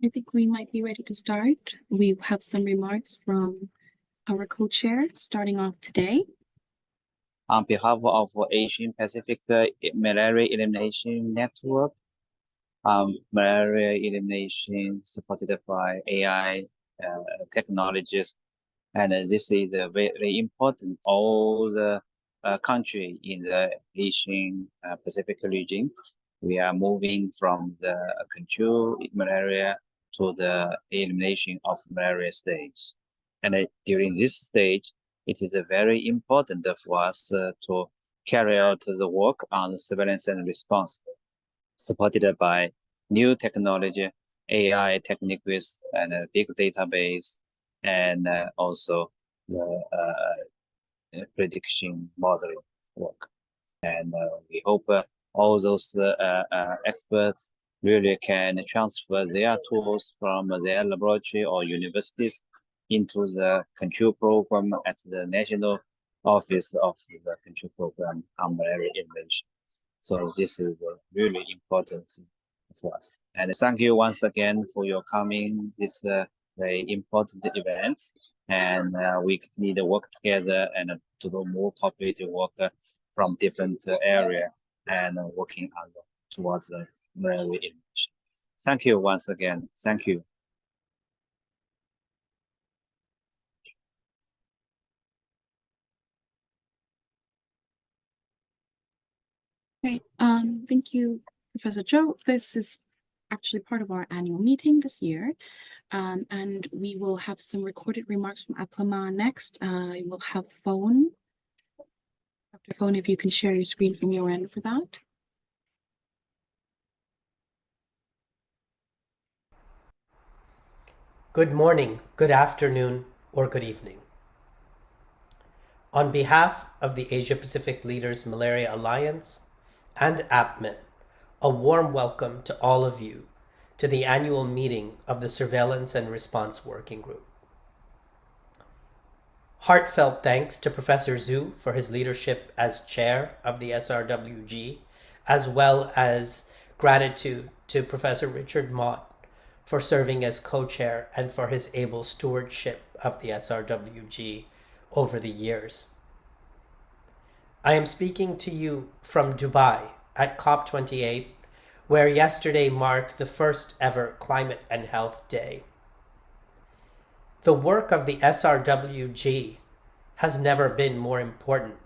I think we might be ready to start. We have some remarks from our co-chair starting off today. On behalf of Asian Pacific Malaria Elimination Network, malaria elimination supported by AI technologies, and this is very important. All the country in the Asian Pacific region, we are moving from the control malaria to the elimination of malaria stage. And during this stage, it is very important for us to carry out the work on surveillance and response, supported by new technology, AI techniques, and a big database, and also the prediction modeling work. And we hope all those experts really can transfer their tools from their laboratory or universities into the control program at the National Office of the Control Program on Malaria Elimination. So this is really important for us. And thank you once again for your coming this very important event. And we need to work together and to do more cooperative work from different area and working on towards malaria elimination. Thank you once again. Thank you. Great. Thank you, Professor Zhou. This is actually part of our annual meeting this year. And we will have some recorded remarks from APMEN next. We'll have Phone. Dr. Phone, if you can share your screen from your end for that. Good morning, good afternoon, or good evening. On behalf of the Asia Pacific Leaders Malaria Alliance and APMEN, a warm welcome to all of you to the annual meeting of the Surveillance and Response Working Group. Heartfelt thanks to Professor Zhu for his leadership as chair of the SRWG, as well as gratitude to Professor Richard Mott for serving as co-chair and for his able stewardship of the SRWG over the years. I am speaking to you from Dubai at COP28, where yesterday marked the first ever Climate and Health Day. The work of the SRWG has never been more important,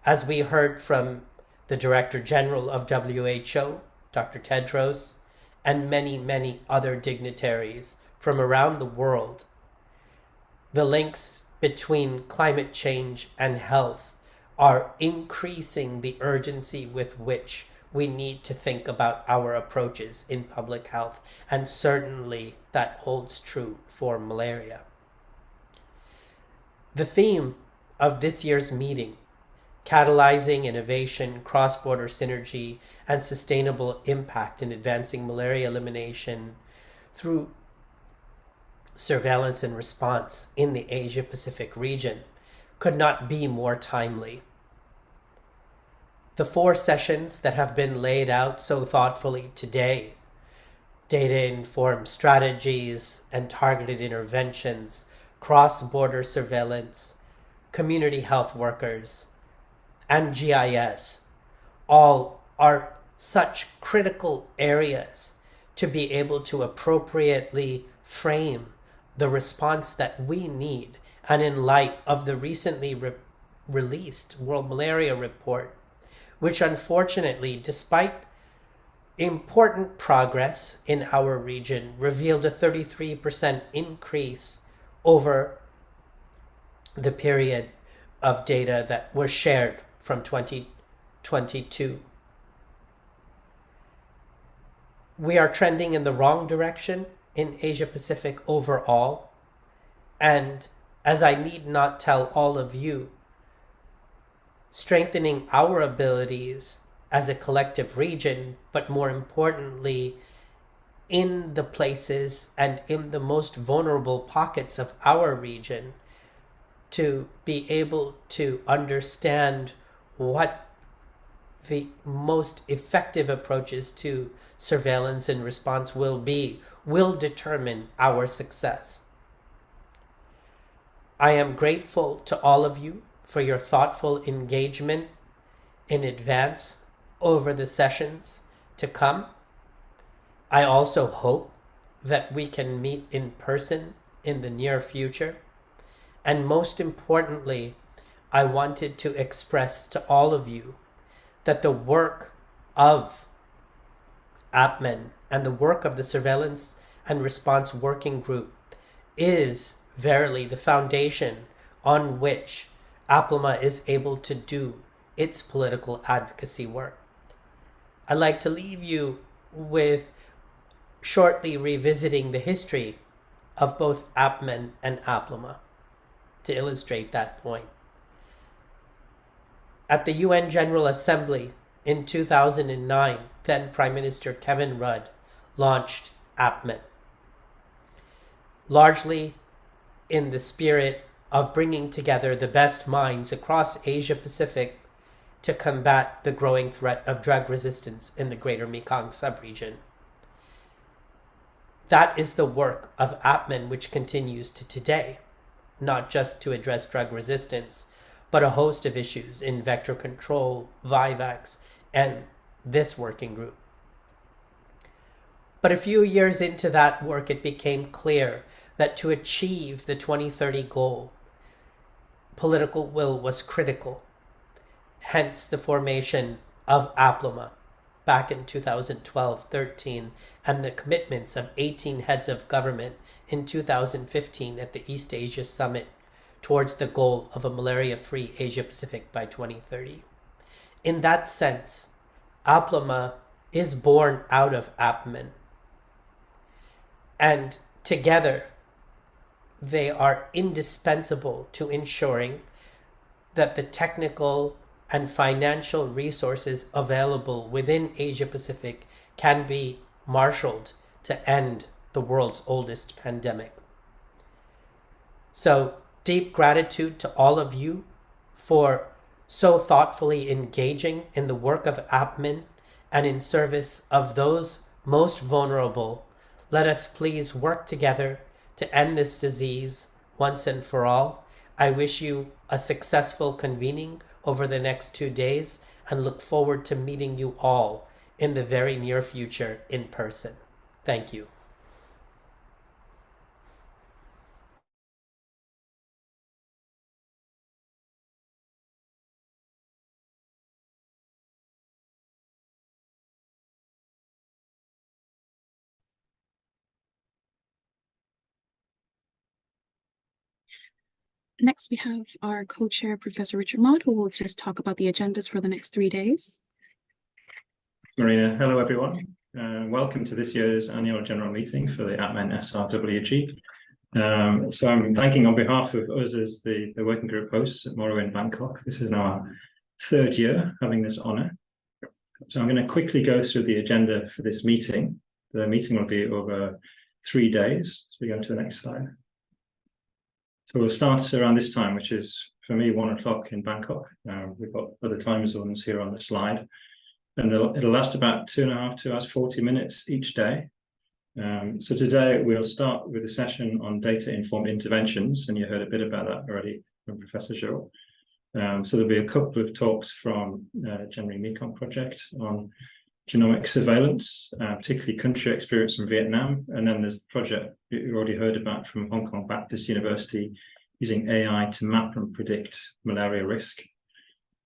as we heard from the Director General of WHO, Dr. Tedros, and many, many other dignitaries from around the world. The links between climate change and health are increasing the urgency with which we need to think about our approaches in public health, and certainly that holds true for malaria. The theme of this year's meeting, catalyzing innovation, cross-border synergy, and sustainable impact in advancing malaria elimination through surveillance and response in the Asia-Pacific region, could not be more timely. The 4 sessions that have been laid out so thoughtfully today, data-informed strategies and targeted interventions, cross-border surveillance, community health workers, and GIS, all are such critical areas to be able to appropriately frame the response that we need. And in light of the recently released World Malaria Report, which unfortunately, despite important progress in our region, revealed a 33% increase over the period of data that was shared from 2022. We are trending in the wrong direction in Asia Pacific overall, and as I need not tell all of you, strengthening our abilities as a collective region, but more importantly, in the places and in the most vulnerable pockets of our region, to be able to understand what the most effective approaches to surveillance and response will determine our success. I am grateful to all of you for your thoughtful engagement in advance over the sessions to come. I also hope that we can meet in person in the near future. And most importantly, I wanted to express to all of you that the work of APMEN and the work of the Surveillance and Response Working Group is verily the foundation on which APLMA is able to do its political advocacy work. I'd like to leave you with shortly revisiting the history of both APMEN and APLMA to illustrate that point. At the UN General Assembly in 2009, then Prime Minister Kevin Rudd launched APMEN, largely in the spirit of bringing together the best minds across Asia Pacific to combat the growing threat of drug resistance in the Greater Mekong subregion. That is the work of APMEN which continues to today, not just to address drug resistance, but a host of issues in vector control, VIVAX, and this working group. But a few years into that work, it became clear that to achieve the 2030 goal, political will was critical. Hence the formation of APLMA back in 2012-13 and the commitments of 18 heads of government in 2015 at the East Asia Summit towards the goal of a malaria-free Asia-Pacific by 2030. In that sense, APLMA is born out of APMEN. And together, they are indispensable to ensuring that the technical and financial resources available within Asia-Pacific can be marshaled to end the world's oldest pandemic. So, deep gratitude to all of you for so thoughtfully engaging in the work of APMEN and in service of those most vulnerable. Let us please work together to end this disease once and for all. I wish you a successful convening over the next 2 days and look forward to meeting you all in the very near future in person. Thank you. Next, we have our co-chair, Professor Richard Mott, who will just talk about the agendas for the next 3 days. Marina, hello everyone. Welcome to this year's annual general meeting for the APMEN SRWG. So I'm thanking on behalf of us as the working group hosts at Moro in Bangkok. This is now our 3rd year having this honour. So I'm going to quickly go through the agenda for this meeting. The meeting will be over 3 days. So we go to the next slide. So we'll start around this time, which is for me 1 o'clock in Bangkok. We've got other time zones here on the slide. And it'll last about 2 hours, 40 minutes each day. So today we'll start with a session on data-informed interventions, and you heard a bit about that already from Professor Zhou. So there'll be a couple of talks from Generating Mekong project on genomic surveillance, particularly country experience from Vietnam. And then there's the project you already heard about from Hong Kong Baptist University using AI to map and predict malaria risk.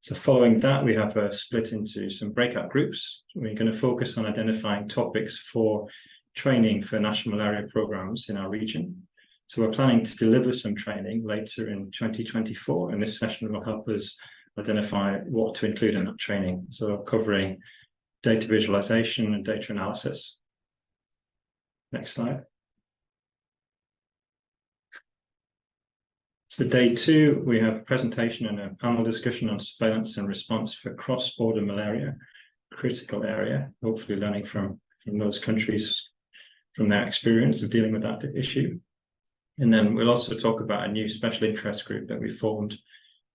So following that, we have a split into some breakout groups. We're going to focus on identifying topics for training for national malaria programs in our region. So we're planning to deliver some training later in 2024, and this session will help us identify what to include in that training. So covering data visualization and data analysis. Next slide. So day 2, we have a presentation and a panel discussion on surveillance and response for cross-border malaria, critical area, hopefully learning from those countries, from their experience of dealing with that issue. And then we'll also talk about a new special interest group that we formed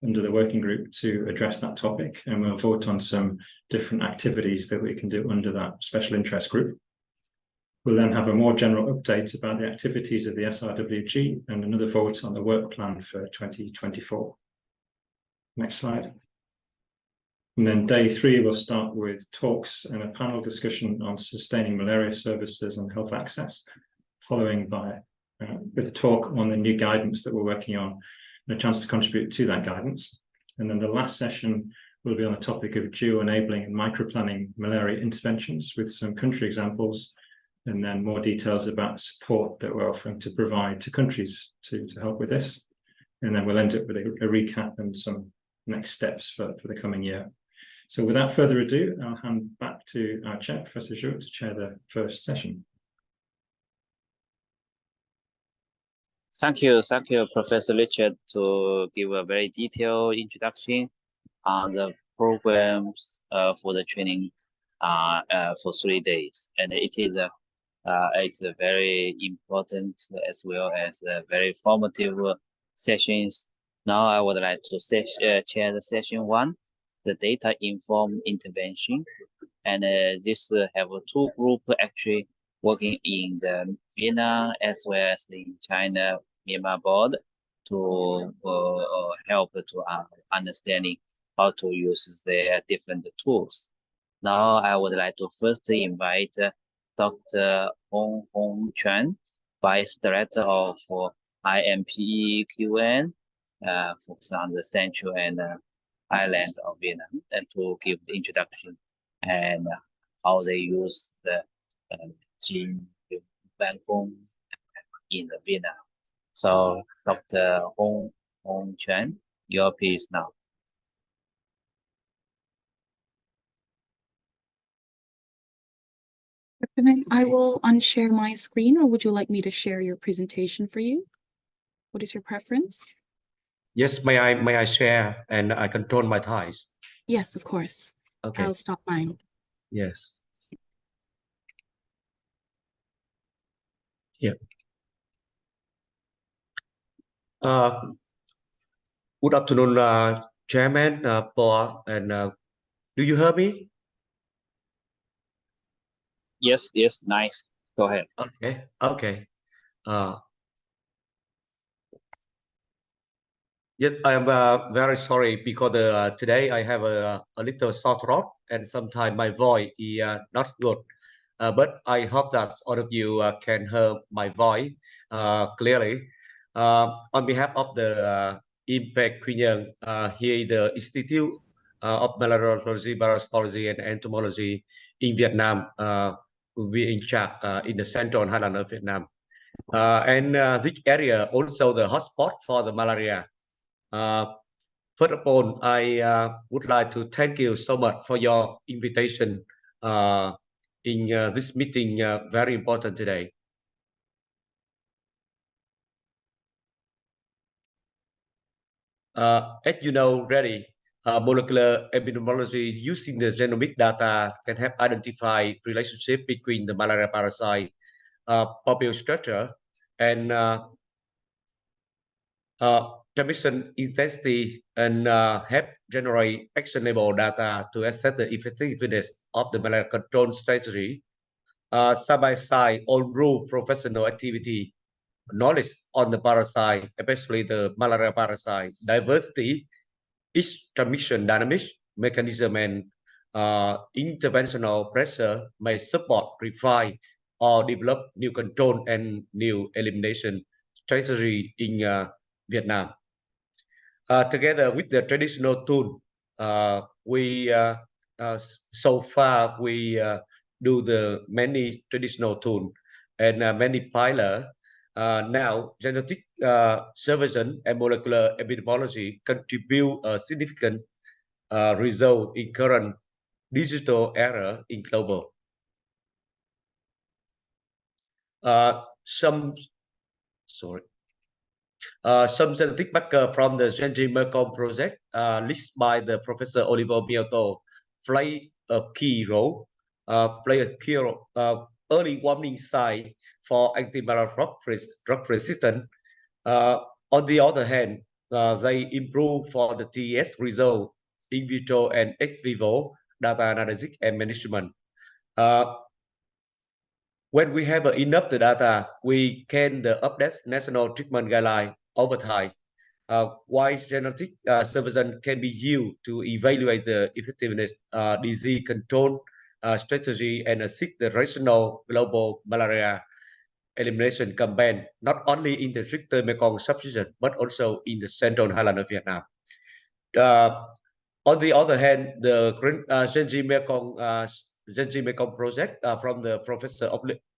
under the working group to address that topic, and we'll vote on some different activities that we can do under that special interest group. We'll then have a more general update about the activities of the SRWG and another vote on the work plan for 2024. Next slide. And then day 3 will start with talks and a panel discussion on sustaining malaria services and health access, following by with a talk on the new guidance that we're working on and a chance to contribute to that guidance. And then the last session will be on the topic of geo-enabling and microplanning malaria interventions with some country examples, and then more details about support that we're offering to provide to countries to help with this. And then we'll end up with a recap and some next steps for the coming year. So without further ado, I'll hand back to our chair, Professor Zhu, to chair the first session. Thank you, Professor Richard, to give a very detailed introduction on the programs for the training for 3 days, and it's a very important as well as very formative sessions. Now I would like to chair the session 1, the data-informed intervention, and this have 2 groups actually working in the Vietnam as well as the China Myanmar board to help to understanding how to use their different tools. Now I would like to first invite Dr. Hong Chuan, Vice Director of IMPEQN, focused on the Central and Islands of Vietnam, and to give the introduction and how they use the gene backbone in the Vietnam. So Dr. Hong Chuan, your piece now. I will unshare my screen, or would you like me to share your presentation for you? What is your preference? Yes, may I share, and I control my ties? Yes, of course. Okay. I'll stop mine. Yes. Yeah. Good afternoon, Chairman, Paul, and do you hear me? Yes, nice. Go ahead. Okay. Yes, I am very sorry because today I have a little sore throat and sometimes my voice is not good. But I hope that all of you can hear my voice clearly. On behalf of the IMPEC Quy Nhơn, here the Institute of Malariology, Virology, and Entomology in Vietnam will be in charge in the central highland of Vietnam. And this area also the hotspot for the malaria. First of all, I would like to thank you so much for your invitation in this meeting, very important today. As you know already, molecular epidemiology using the genomic data can help identify relationship between the malaria parasite population structure and transmission intensity, and help generate actionable data to assess the effectiveness of the malaria control strategy. Side by side, on rule professional activity, knowledge on the parasite, especially the malaria parasite, diversity, its transmission dynamics, mechanism, and interventional pressure may support, refine, or develop new control and new elimination strategy in Vietnam. Together with the traditional tool, so far we do the many traditional tool and many pilot. Now genetic surveillance and molecular epidemiology contribute a significant result in current digital era in global. Some genetic marker from the Genji Mercom project, listed by the Professor Oliver Miotto, play a key role. Early warning sign for antimalarial drug resistance. On the other hand, they improve for the TES result in vitro and ex vivo data analysis and management. When we have enough the data, we can update national treatment guideline over time. Why genetic surveillance can be used to evaluate the effectiveness, disease control strategy, and assist the regional global malaria elimination campaign, not only in the stricter Mekong subregion, but also in the central highland of Vietnam. On the other hand, the Genji Mekong project from the Professor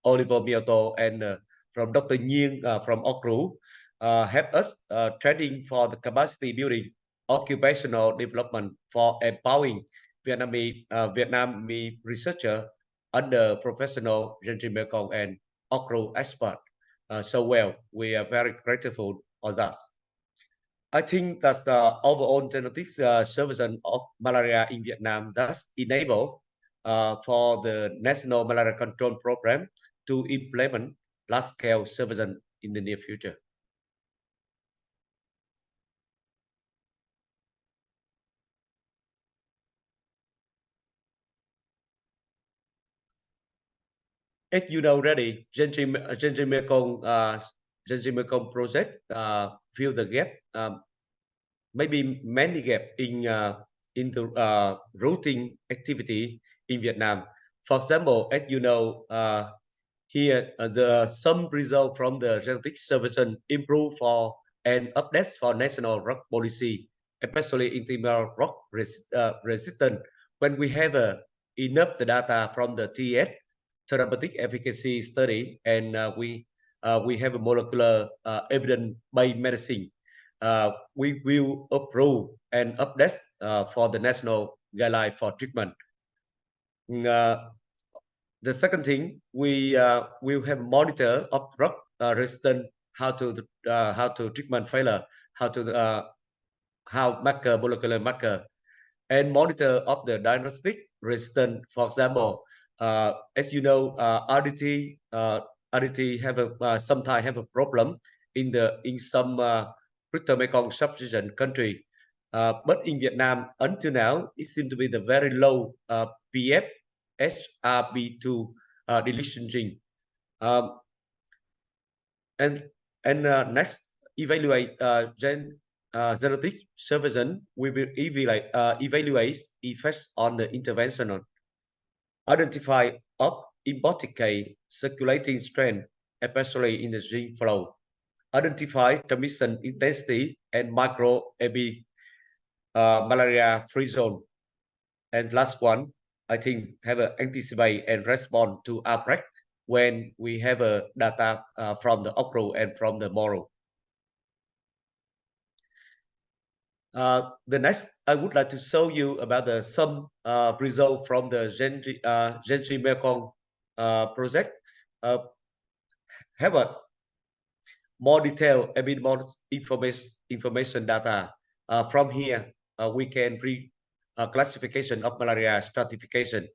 Oliver Mioto and from Dr. Nguyen from Okru help us training for the capacity building, occupational development for empowering Vietnamese researcher under professional Genji Mekong and Okru expert. So well, we are very grateful on that. I think that the overall genetic surveillance of malaria in Vietnam does enable for the National Malaria Control Program to implement large-scale surveillance in the near future. As you know already, Genji Mekong project fill the gap, maybe many gap in the routing activity in Vietnam. For example, as you know, here some result from the genetic surveillance improve for and updates for national rock policy, especially in the rock resistant. When we have enough the data from the TS therapeutic efficacy study, and we have a molecular evidence-based medicine, we will approve and update for the national guideline for treatment. The second thing, we will have monitor of drug resistant, how to treatment failure, how molecular marker, and monitor of the diagnostic resistant. For example, as you know, RDT have sometimes have a problem in some Greater Mekong subregion country, but in Vietnam until now it seems to be the very low PF HRB2 deletion gene. And next, evaluate genetic surveillance. We will evaluate effects on the intervention, identify of important circulating strain, especially in the gene flow, identify transmission intensity and micro AB malaria free zone, and last one, I think, have an anticipate and respond to outbreak when we have a data from the Okru and from the Moro. The next, I would like to show you about some result from the Genji Mekong project. Have a more detailed, a bit more information data. From here, we can read classification of malaria stratification.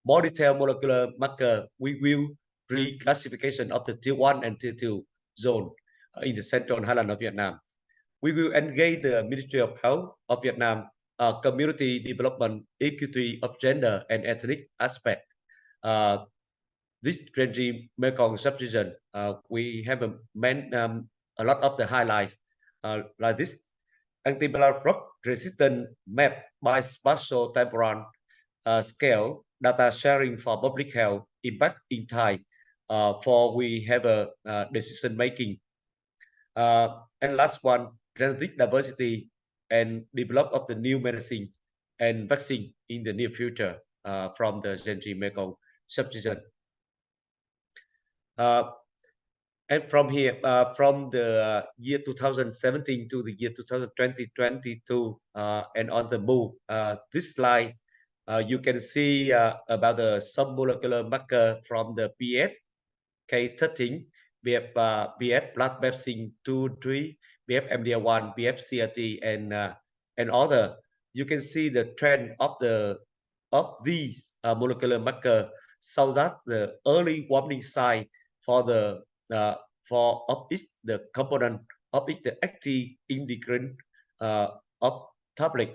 More detailed molecular marker, we will reclassification of the tier 1 and tier 2 zone in the central highland of Vietnam. We will engage the Ministry of Health of Vietnam, community development, equity of gender and ethnic aspect. This Genji Mekong subregion, we have a lot of the highlights like this. Antimalarial rock resistant map by spatial temporal scale data sharing for public health impact in time for we have a decision making. And last one, genetic diversity and develop of the new medicine and vaccine in the near future from the Genji Mekong subregion. And from here, from the year 2017 to the year 2022, and on the move, this slide, you can see about the submolecular marker from the PF K13, BF blood vaccine 2, 3, BF MDR1, BF CRT, and other. You can see the trend of these molecular marker, so that the early warning sign for the component of it, the active integrant of tablet,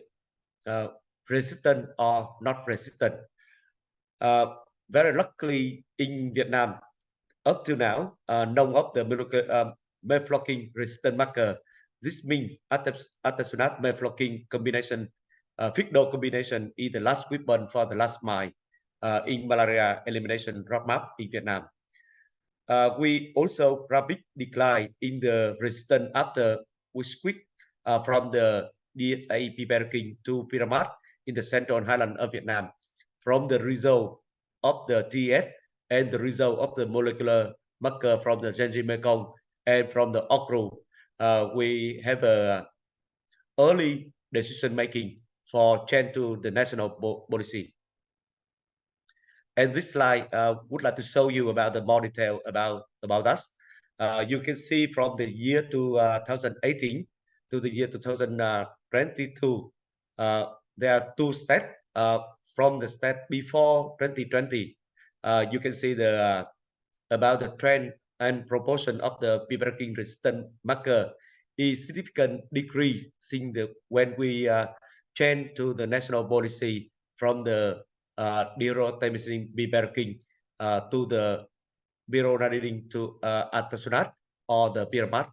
resistant or not resistant. Very luckily in Vietnam, up to now, none of the mefloquine resistant marker. This means artesunate mefloquine combination, fixed dose combination is the last weapon for the last mile in malaria elimination roadmap in Vietnam. We also rapid decline in the resistance after we switch from the DSA piperacin to pyramid in the central highland of Vietnam, from the result of the TS and the result of the molecular marker from the Genji Mekong and from the OCRU. We have a early decision making for change to the national policy. And this slide would like to show you about the more detail about us. You can see from the year 2018 to the year 2022, there are two steps. From the step before 2020, you can see the about the trend and proportion of the piperacin resistant marker is significant decrease since when we change to the national policy from the derotamicin piperacin to the beronadine to artesunate or the pyramid.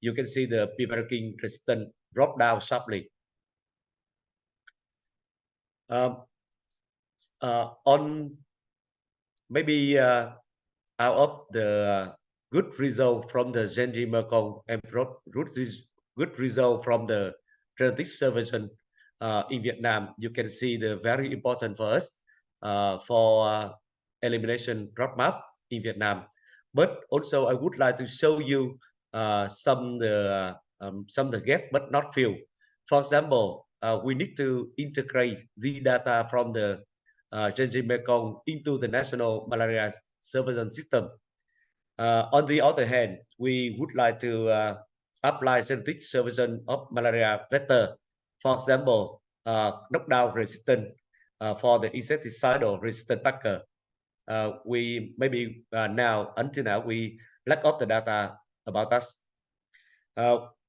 You can see the piperacin resistant drop down sharply. On maybe out of the good result from the Genji Mekong and good result from the genetic surveillance in Vietnam, you can see the very important for us for elimination roadmap in Vietnam. But also I would like to show you some of the gap, but not few. For example, we need to integrate the data from the Genji Mekong into the national malaria surveillance system. On the other hand, we would like to apply genetic surveillance of malaria vector. For example, knockdown resistant for the insecticidal resistant marker. We maybe until now we lack of the data about us.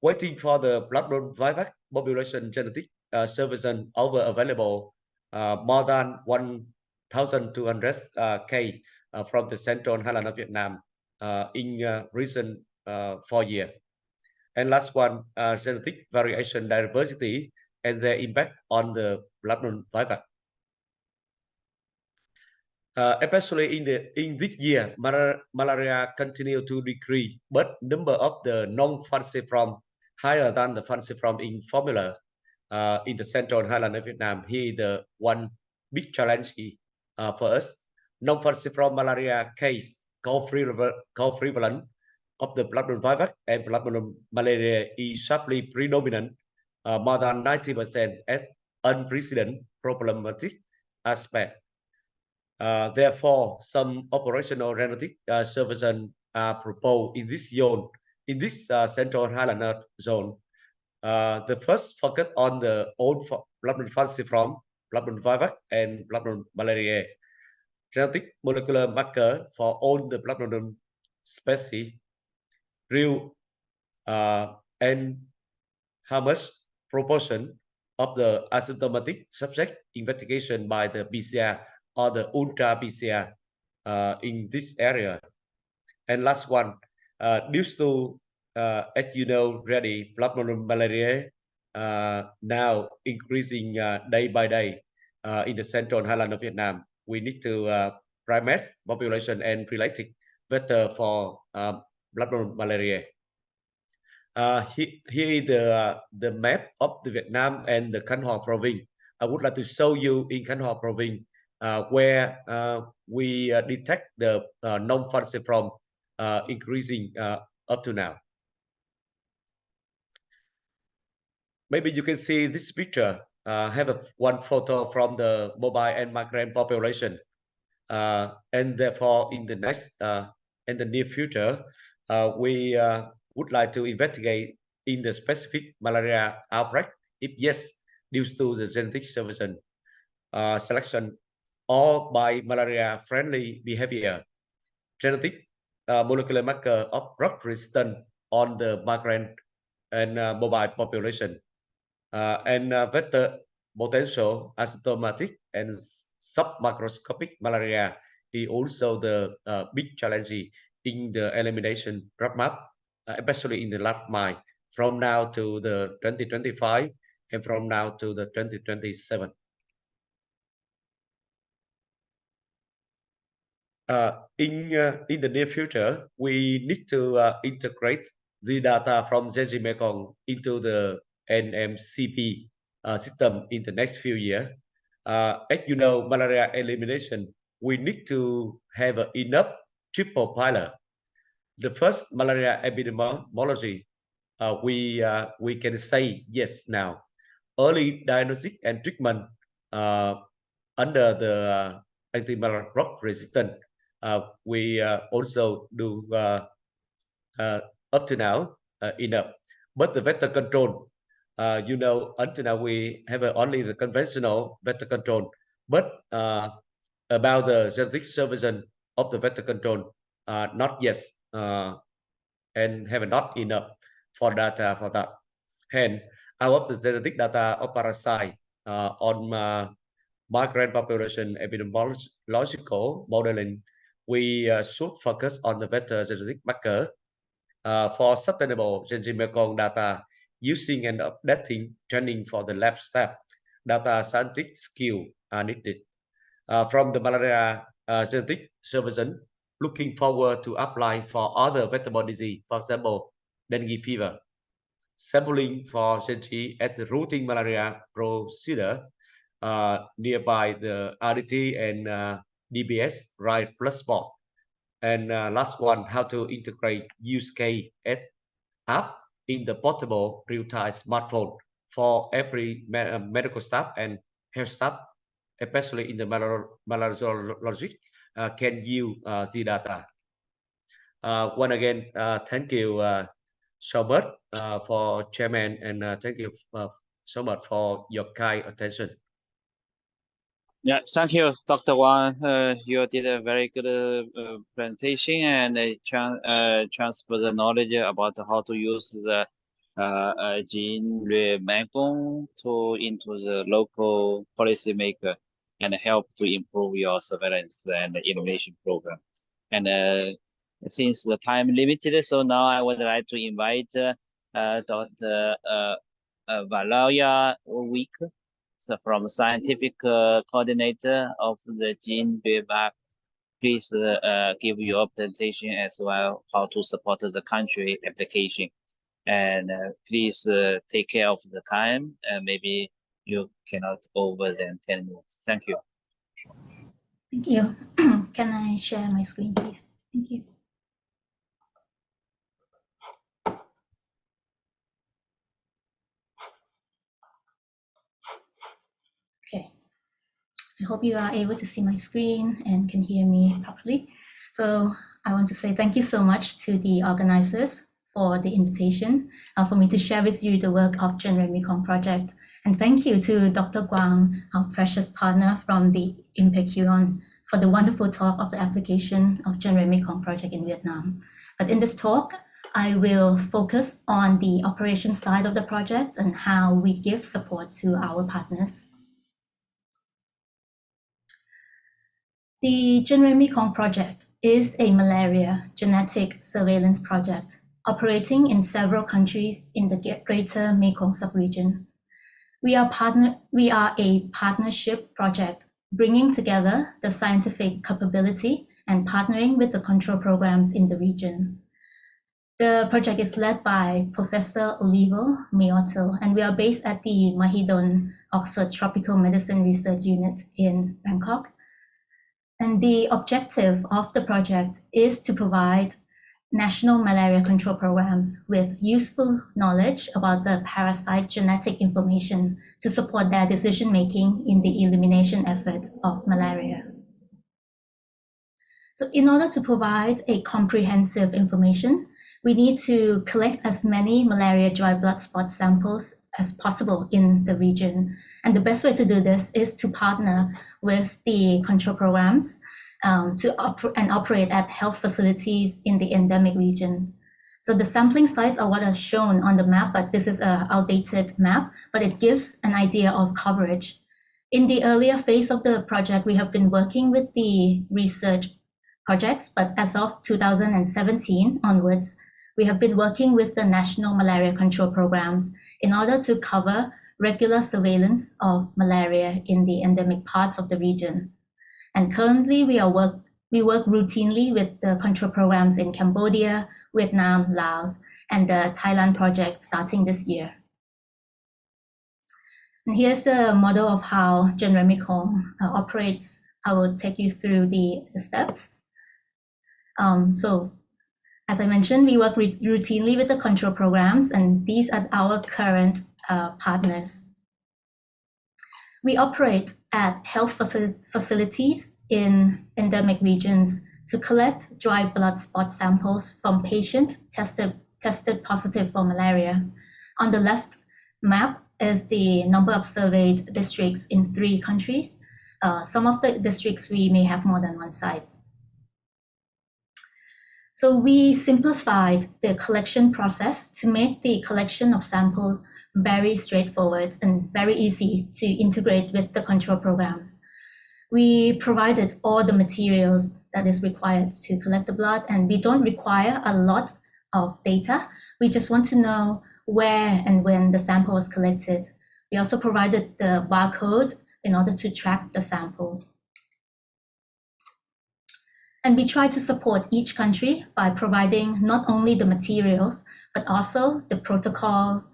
Waiting for the blood-borne virus population genetic surveillance over available more than 1,200 K from the central highland of Vietnam in recent 4 years. And last one, genetic variation diversity and their impact on the blood-borne virus. Especially in this year, malaria continue to decrease, but number of the non-falciform higher than the falciform in formula in the central highland of Vietnam. Here the one big challenge for us. Non-falciform malaria case co-prevalent of the blood-borne virus and blood-borne malaria is sharply predominant, more than 90% as unprecedented problematic aspect. Therefore, some operational genetic surveillance are proposed in this zone, in this central highland zone. The first focus on the old blood-borne falciform, blood-borne virus, and blood-borne malaria. Genetic molecular marker for all the blood-borne species, real and how much proportion of the asymptomatic subject investigation by the PCR or the ultra PCR in this area. And last one, due to, as you know already, blood-borne malaria now increasing day by day in the central highland of Vietnam. We need to primate population and related vector for blood-borne malaria. Here is the map of the Vietnam and the Khánh Hòa province. I would like to show you in Khánh Hòa province where we detect the non-falciform increasing up to now. Maybe you can see this picture. Have one photo from the mobile and migrant population, and therefore in the next in the near future, we would like to investigate in the specific malaria outbreak. If yes, due to the genetic surveillance selection or by malaria-friendly behavior, genetic molecular marker of drug resistance on the migrant and mobile population. and vector potential asymptomatic and submicroscopic malaria is also the big challenge in the elimination roadmap, especially in the last mile from now to the 2025 and from now to the 2027. In the near future, we need to integrate the data from Genji Mekong into the NMCP system in the next few years. As you know, malaria elimination, we need to have enough triple pilot. The first malaria epidemiology, we can say yes now. Early diagnosis and treatment under the antimalarial drug resistant. We also do up to now enough. But the vector control, until now we have only the conventional vector control. But about the genetic surveillance of the vector control, not yet, and have not enough for data for that. Hence, out of the genetic data of parasite on migrant population epidemiological modeling, we should focus on the vector genetic marker for sustainable Genji Mekong data using and updating training for the lab staff. Data scientific skill are needed. From the malaria genetic surveillance, looking forward to apply for other vector-borne disease, for example, dengue fever. Sampling for Genji at the routine malaria procedure nearby the RDT and DBS right plus spot. And last one, how to integrate use case app in the portable real-time smartphone for every medical staff and health staff, especially in the malariology, can use the data. Once again, thank you so much for chairman, and thank you so much for your kind attention. Yeah, thank you, Dr. Wang. You did a very good presentation and transfer the knowledge about how to use the gene Mekong into the local policymaker and help to improve your surveillance and innovation program. And since the time limited, so now I would like to invite Dr. Valeria Week, so from scientific coordinator of the gene bank. Please give your presentation as well, how to support the country application. And please take care of the time. Maybe you cannot over than 10 minutes. Thank you. Thank you. Can I share my screen, please? Thank you. Okay. I hope you are able to see my screen and can hear me properly. So I want to say thank you so much to the organizers for the invitation for me to share with you the work of Genome Mekong project. And thank you to Dr. Guang, our precious partner from the IMPECUON, for the wonderful talk of the application of Genome Mekong project in Vietnam. But in this talk, I will focus on the operation side of the project and how we give support to our partners. The Genome Mekong project is a malaria genetic surveillance project operating in several countries in the greater Mekong subregion. We are a partnership project bringing together the scientific capability and partnering with the control programs in the region. The project is led by Professor Olivo Mioto, and we are based at the Mahidol Oxford Tropical Medicine Research Unit in Bangkok. And the objective of the project is to provide national malaria control programs with useful knowledge about the parasite genetic information to support their decision-making in the elimination efforts of malaria. So in order to provide a comprehensive information, we need to collect as many malaria dry blood spot samples as possible in the region. And the best way to do this is to partner with the control programs to operate at health facilities in the endemic regions. So the sampling sites are what are shown on the map, but this is an outdated map, but it gives an idea of coverage. In the earlier phase of the project, we have been working with the research projects, but as of 2017 onwards, we have been working with the national malaria control programs in order to cover regular surveillance of malaria in the endemic parts of the region. And currently, we work routinely with the control programs in Cambodia, Vietnam, Laos, and the Thailand project starting this year. And here's the model of how Genera Mekong operates. I will take you through the steps. So as I mentioned, we work routinely with the control programs, and these are our current partners. We operate at health facilities in endemic regions to collect dry blood spot samples from patients tested positive for malaria. On the left map is the number of surveyed districts in 3 countries. Some of the districts we may have more than one site. So we simplified the collection process to make the collection of samples very straightforward and very easy to integrate with the control programs. We provided all the materials that is required to collect the blood, and we don't require a lot of data. We just want to know where and when the sample was collected. We also provided the barcode in order to track the samples. And we try to support each country by providing not only the materials, but also the protocols.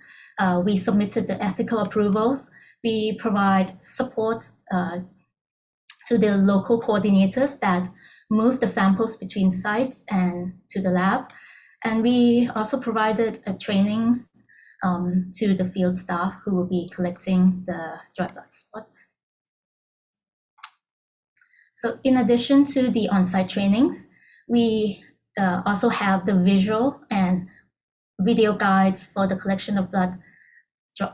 We submitted the ethical approvals. We provide support to the local coordinators that move the samples between sites and to the lab. And we also provided trainings to the field staff who will be collecting the dry blood spots. So in addition to the on-site trainings, we also have the visual and video guides for the collection of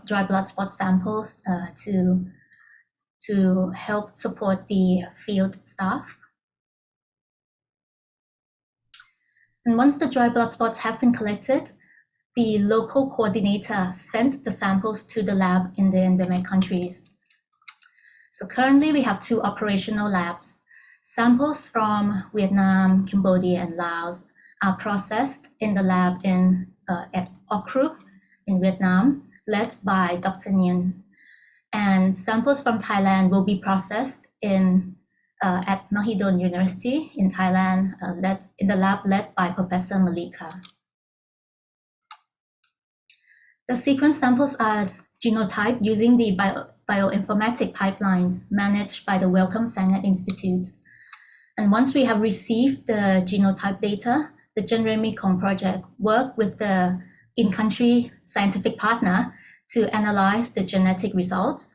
dry blood spot samples to help support the field staff. And once the dry blood spots have been collected, the local coordinator sent the samples to the lab in the endemic countries. So currently we have 2 operational labs. Samples from Vietnam, Cambodia, and Laos are processed in the lab at Okru in Vietnam, led by Dr. Nguyen. And samples from Thailand will be processed at Mahidol University in Thailand, in the lab led by Professor Malika. The sequence samples are genotyped using the bioinformatic pipelines managed by the Wellcome Sanger Institute. And once we have received the genotype data, the Genera Mekong project worked with the in-country scientific partner to analyze the genetic results.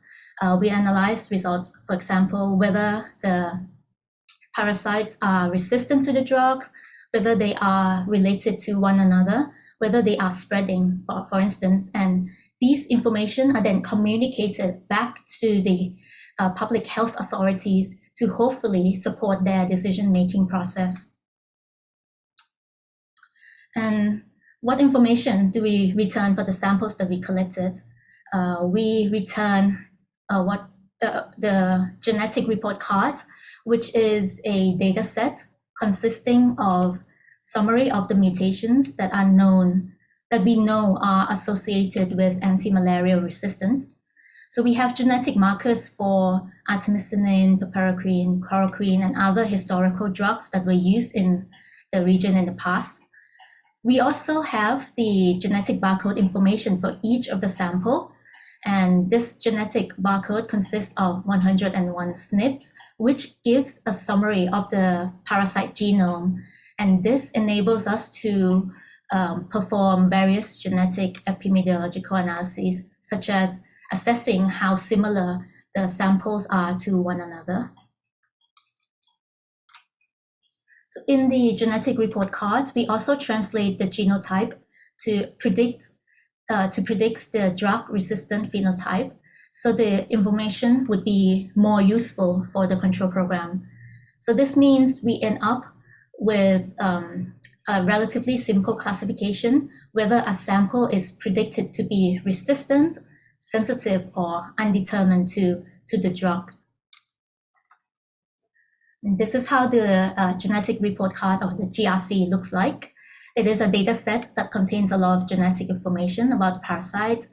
We analyze results, for example, whether the parasites are resistant to the drugs, whether they are related to one another, whether they are spreading, for instance, and these information are then communicated back to the public health authorities to hopefully support their decision-making process. And what information do we return for the samples that we collected? We return the genetic report card, which is a data set consisting of summary of the mutations that we know are associated with anti-malarial resistance. So we have genetic markers for artemisinin, piperacin, chloroquine, and other historical drugs that were used in the region in the past. We also have the genetic barcode information for each of the sample. And this genetic barcode consists of 101 SNPs, which gives a summary of the parasite genome. And this enables us to perform various genetic epidemiological analyses, such as assessing how similar the samples are to one another. So in the genetic report card, we also translate the genotype to predict the drug-resistant phenotype, so the information would be more useful for the control program. So this means we end up with a relatively simple classification whether a sample is predicted to be resistant, sensitive, or undetermined to the drug. And this is how the genetic report card of the GRC looks like. It is a data set that contains a lot of genetic information about the parasite,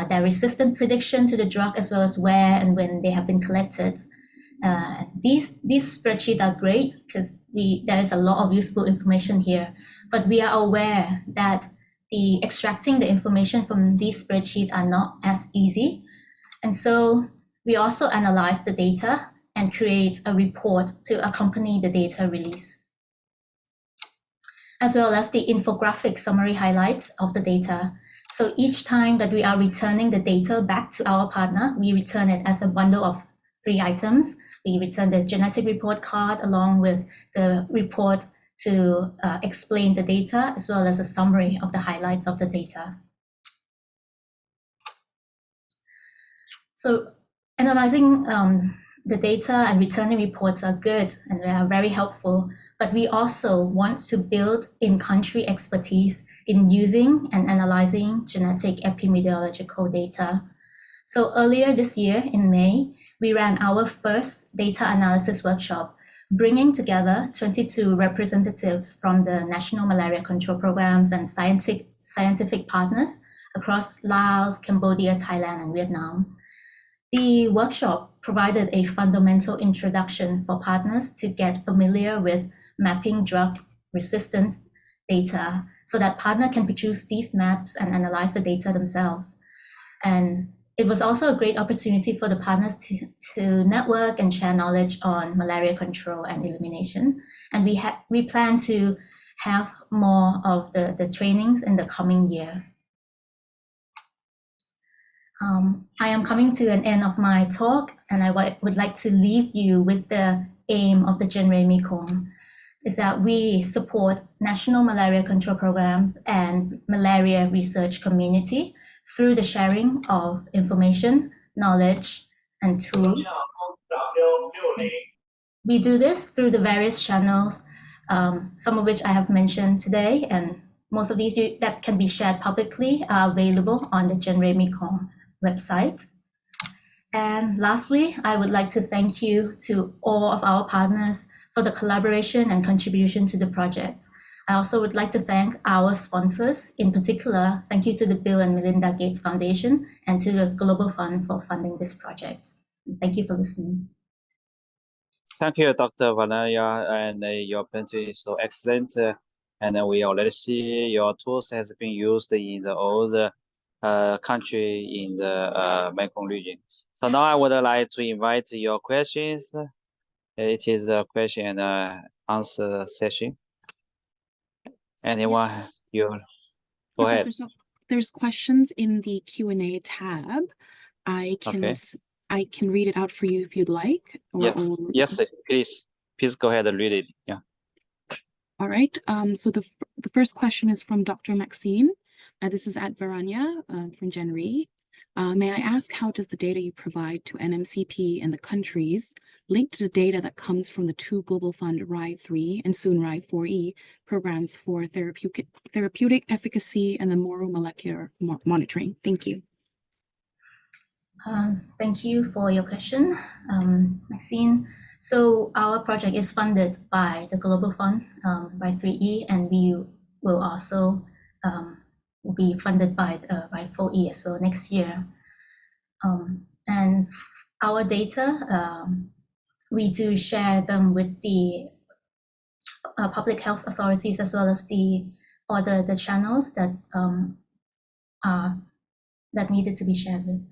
their resistant prediction to the drug, as well as where and when they have been collected. These spreadsheets are great because there is a lot of useful information here, but we are aware that extracting the information from these spreadsheets are not as easy. And so we also analyze the data and create a report to accompany the data release, as well as the infographic summary highlights of the data. So each time that we are returning the data back to our partner, we return it as a bundle of 3 items. We return the genetic report card along with the report to explain the data, as well as a summary of the highlights of the data. So analyzing the data and returning reports are good and they are very helpful, but we also want to build in-country expertise in using and analyzing genetic epidemiological data. So earlier this year in May, we ran our first data analysis workshop, bringing together 22 representatives from the National Malaria Control Programs and scientific partners across Laos, Cambodia, Thailand, and Vietnam. The workshop provided a fundamental introduction for partners to get familiar with mapping drug resistance data so that partner can produce these maps and analyze the data themselves. And it was also a great opportunity for the partners to network and share knowledge on malaria control and elimination. And we plan to have more of the trainings in the coming year. I am coming to an end of my talk, and I would like to leave you with the aim of the Genre Mekong, is that we support national malaria control programs and malaria research community through the sharing of information, knowledge, and tools. We do this through the various channels, some of which I have mentioned today, and most of these that can be shared publicly are available on the Genre Mekong website. And lastly, I would like to thank you to all of our partners for the collaboration and contribution to the project. I also would like to thank our sponsors. In particular, thank you to the Bill and Melinda Gates Foundation and to the Global Fund for funding this project. Thank you for listening. Thank you, Dr. Valeria, and your presentation is so excellent. And we already see your tools has been used in all the country in the Mekong region. So now I would like to invite your questions. It is a question and answer session. Anyone, you go ahead. Professor, so there's questions in the Q&A tab. I can read it out for you if you'd like. Yes, please go ahead and read it. Yeah. All right. So the first question is from Dr. Maxine. This is at Varanya from Genre. May I ask, how does the data you provide to NMCP and the countries link to the data that comes from the 2 Global Fund RIDE-3 and soon RIDE-4E programs for therapeutic efficacy and the moral molecular monitoring? Thank you. Thank you for your question, Maxine. So our project is funded by the Global Fund, RIDE-3E, and we will also be funded by RIDE-4E as well next year. And our data, we do share them with the public health authorities as well as the channels that that needed to be shared with.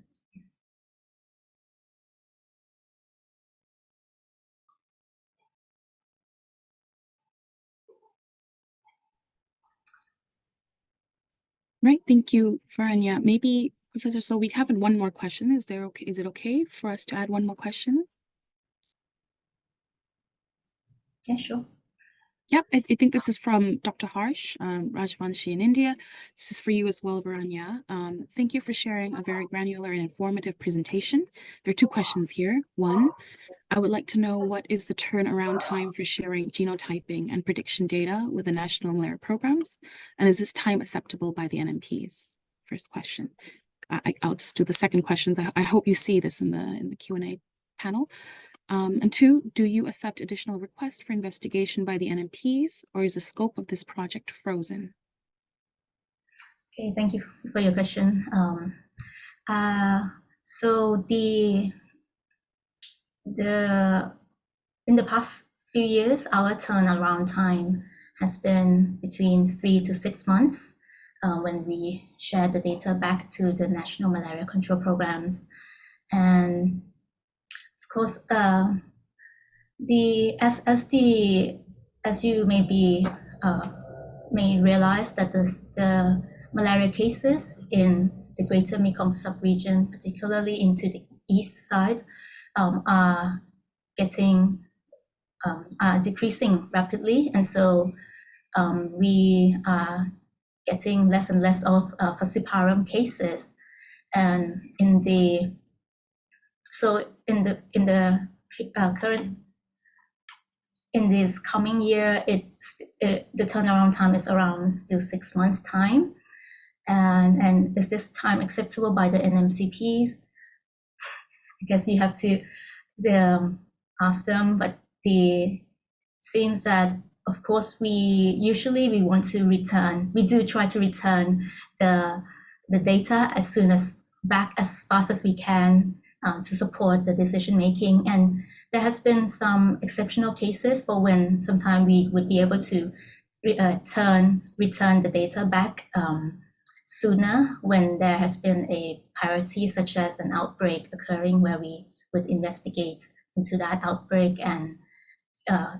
Right, thank you, Varanya. Maybe, Professor, so we have one more question. Is it okay for us to add one more question? Yeah, sure. Yep, I think this is from Dr. Harsh, Rajvanshi in India. This is for you as well, Varanya. Thank you for sharing a very granular and informative presentation. There are two questions here. One, I would like to know what is the turnaround time for sharing genotyping and prediction data with the national malaria programs? And is this time acceptable by the NMPs? First question. I'll just do the second questions. I hope you see this in the Q&A panel. And two, do you accept additional requests for investigation by the NMPs, or is the scope of this project frozen? Okay, thank you for your question. So in the past few years, our turnaround time has been between 3 to 6 months when we share the data back to the national malaria control programs. And of course, as you may realize that the malaria cases in the Greater Mekong sub-region, particularly into the east side, are decreasing rapidly, and so we are getting less and less of falciparum cases. And in the current in this coming year, the turnaround time is around still 6 months time. And is this time acceptable by the NMCPs? I guess you have to ask them, but seems that, of course, we do try to return the data as fast as we can to support the decision making. And there has been some exceptional cases for when sometime we would be able to return the data back sooner when there has been a priority, such as an outbreak occurring, where we would investigate into that outbreak and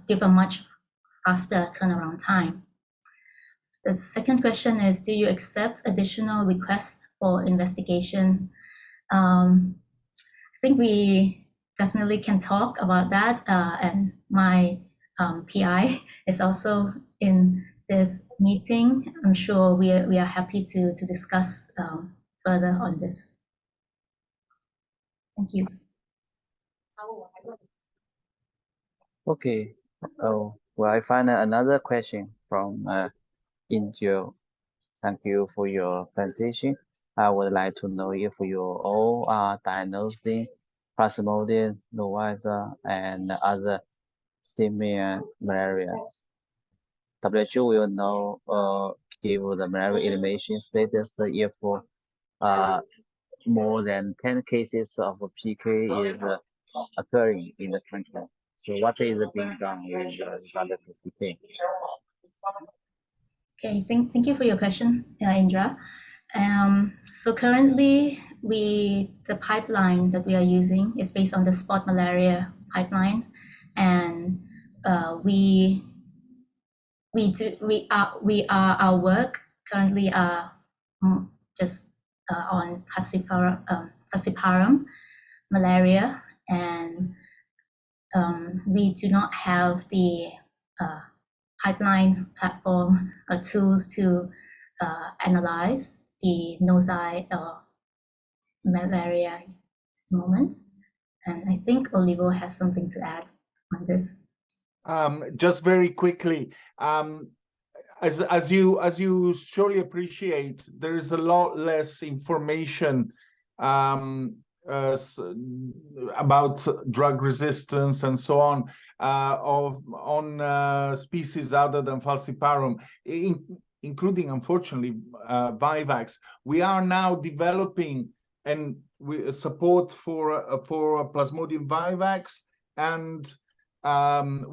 give a much faster turnaround time. The second question is, do you accept additional requests for investigation? I think we definitely can talk about that, and my PI is also in this meeting. I'm sure we are happy to discuss further on this. Thank you. Okay. Oh, well, I find another question from India. Thank you for your presentation. I would like to know if you all are diagnosing Plasmodium, novae, and other similar malaria. WHO will now give the malaria elimination status if more than 10 cases of PK is occurring in the country. So what is being done with regard to PK? Okay, thank you for your question, Indra. So currently, the pipeline that we are using is based on the spot malaria pipeline, and our work currently are just on falciparum malaria, and we do not have the pipeline platform or tools to analyze the nosai malaria at the moment. And I think Olivo has something to add on this. Just very quickly, as you surely appreciate, there is a lot less information about drug resistance and so on on species other than falciparum, including, unfortunately, vivax. We are now developing and support for Plasmodium vivax, and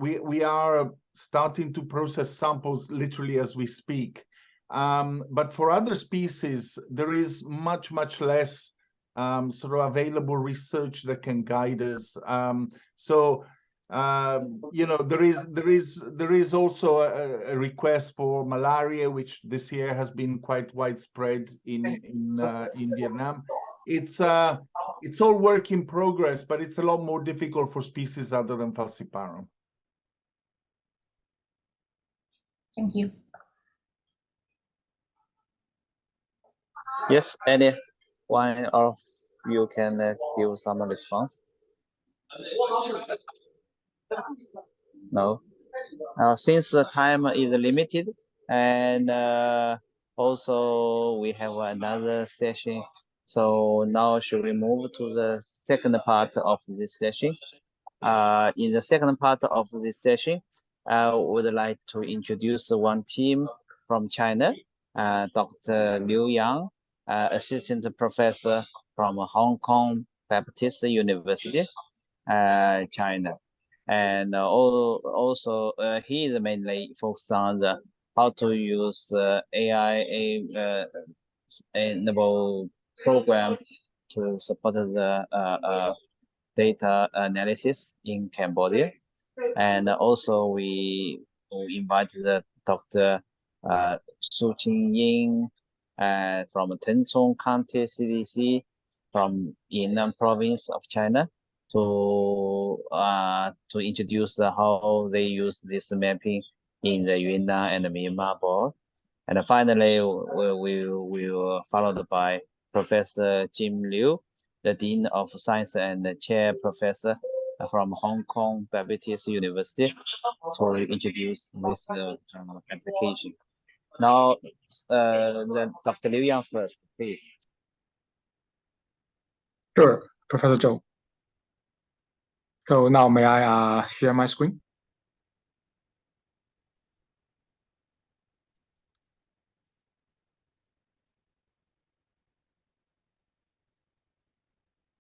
we are starting to process samples literally as we speak. But for other species, there is much less sort of available research that can guide us. You know, there is also a request for malaria, which this year has been quite widespread in Vietnam. It's all work in progress, but it's a lot more difficult for species other than falciparum. Thank you. Yes, any one of you can give some response? No. Since the time is limited, and also we have another session, so now should we move to the second part of this session? In the second part of this session, I would like to introduce one team from China, Dr. Liu Yang, assistant professor from Hong Kong Baptist University, China. And also he is mainly focused on the how to use AI enable program to support the data analysis in Cambodia. And also we invited Dr. Su Qing Ying from Tengchong County CDC from Yunnan province of China to introduce how they use this mapping in the Yunnan and Myanmar board. And finally, we will followed by Professor Jim Liu, the Dean of Science and the Chair Professor from Hong Kong Baptist University, to introduce this application. Now, then Dr. Liu Yang first, please. Sure, Professor Zhou. So now may I share my screen?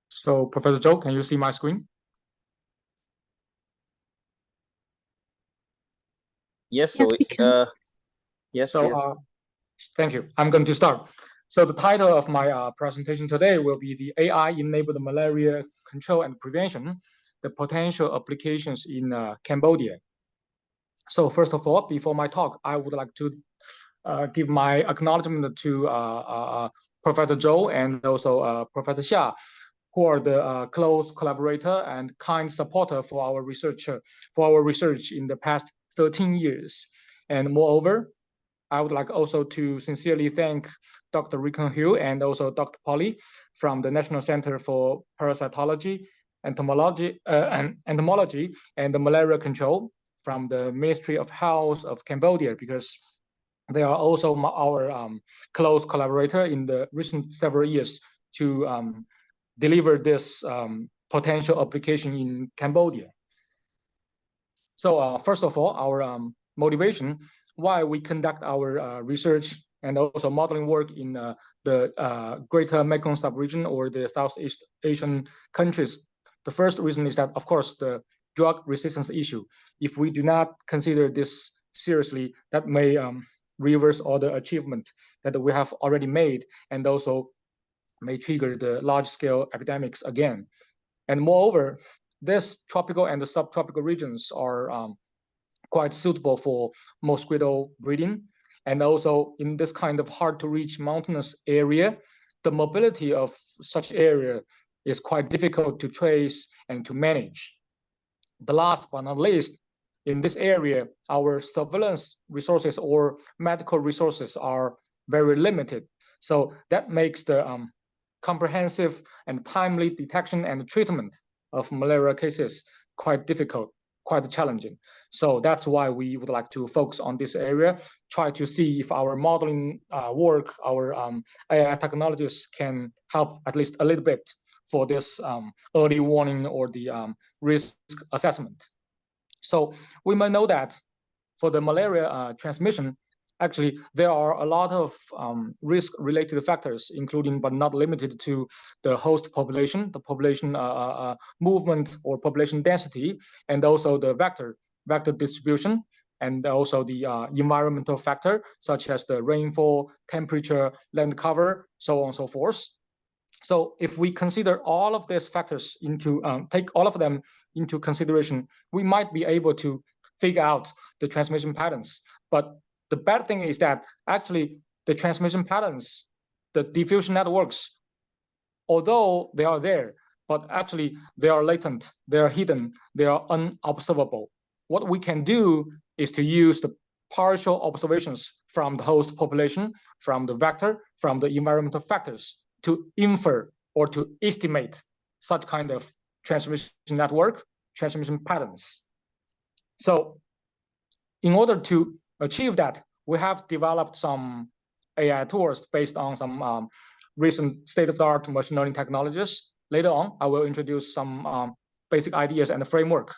So Professor Zhou, can you see my screen? Yes, Yes, we can. Yes, So yes. thank you. I'm going to start. So the title of my presentation today will be the AI-enabled malaria control and prevention, the potential applications in Cambodia. So first of all, before my talk, I would like to give my acknowledgement to Professor Zhou and also Professor Xia, who are the close collaborator and kind supporter for our research in the past 13 years. And moreover, I would like also to sincerely thank Dr. Rickon Hill and also Dr. Polly from the National Center for Parasitology, Entomology, and the Malaria Control from the Ministry of Health of Cambodia, because they are also our close collaborator in the recent several years to deliver this potential application in Cambodia. So first of all, our motivation why we conduct our research and also modeling work in the Greater Mekong sub-region or the Southeast Asian countries. The first reason is that, of course, the drug resistance issue. If we do not consider this seriously, that may reverse all the achievement that we have already made, and also may trigger the large-scale epidemics again. And moreover, this tropical and the subtropical regions are quite suitable for mosquito breeding. And also in this kind of hard to reach mountainous area, the mobility of such area is quite difficult to trace and to manage. The last but not least, in this area, our surveillance resources or medical resources are very limited. So that makes the comprehensive and timely detection and treatment of malaria cases quite difficult, quite challenging. So that's why we would like to focus on this area, try to see if our modeling work, our AI technologies can help at least a little bit for this early warning or the risk assessment. So we may know that for the malaria transmission, actually, there are a lot of risk-related factors, including but not limited to the host population, the population movement or population density, and also the vector distribution, and also the environmental factor, such as the rainfall, temperature, land cover, so on and so forth. So if we consider all of these factors take all of them into consideration, we might be able to figure out the transmission patterns. But the bad thing is that actually the transmission patterns, the diffusion networks, although they are there, but actually they are latent, they are hidden, they are unobservable. What we can do is to use the partial observations from the host population, from the vector, from the environmental factors to infer or to estimate such kind of transmission network, transmission patterns. So in order to achieve that, we have developed some AI tools based on some recent state-of-the-art machine learning technologies. Later on, I will introduce some basic ideas and the framework.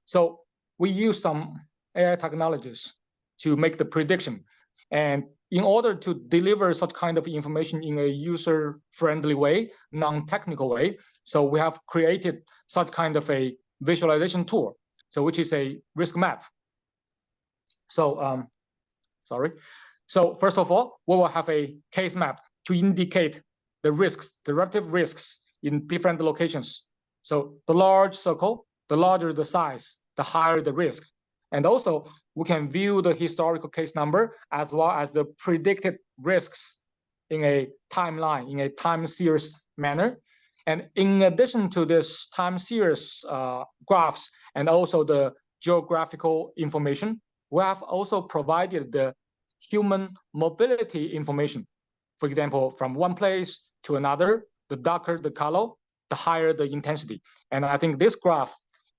So we use some AI technologies to make the prediction. And in order to deliver such kind of information in a user-friendly way, non-technical way, so we have created such kind of a visualization tool, so which is a risk map. So, So first of all, we will have a case map to indicate the risks, the relative risks in different locations. So the large circle, the larger the size, the higher the risk. And also, we can view the historical case number as well as the predicted risks in a timeline, in a time series manner. And in addition to this time series graphs and also the geographical information, we have also provided the human mobility information. For example, from one place to another, the darker the color, the higher the intensity. And I think this graph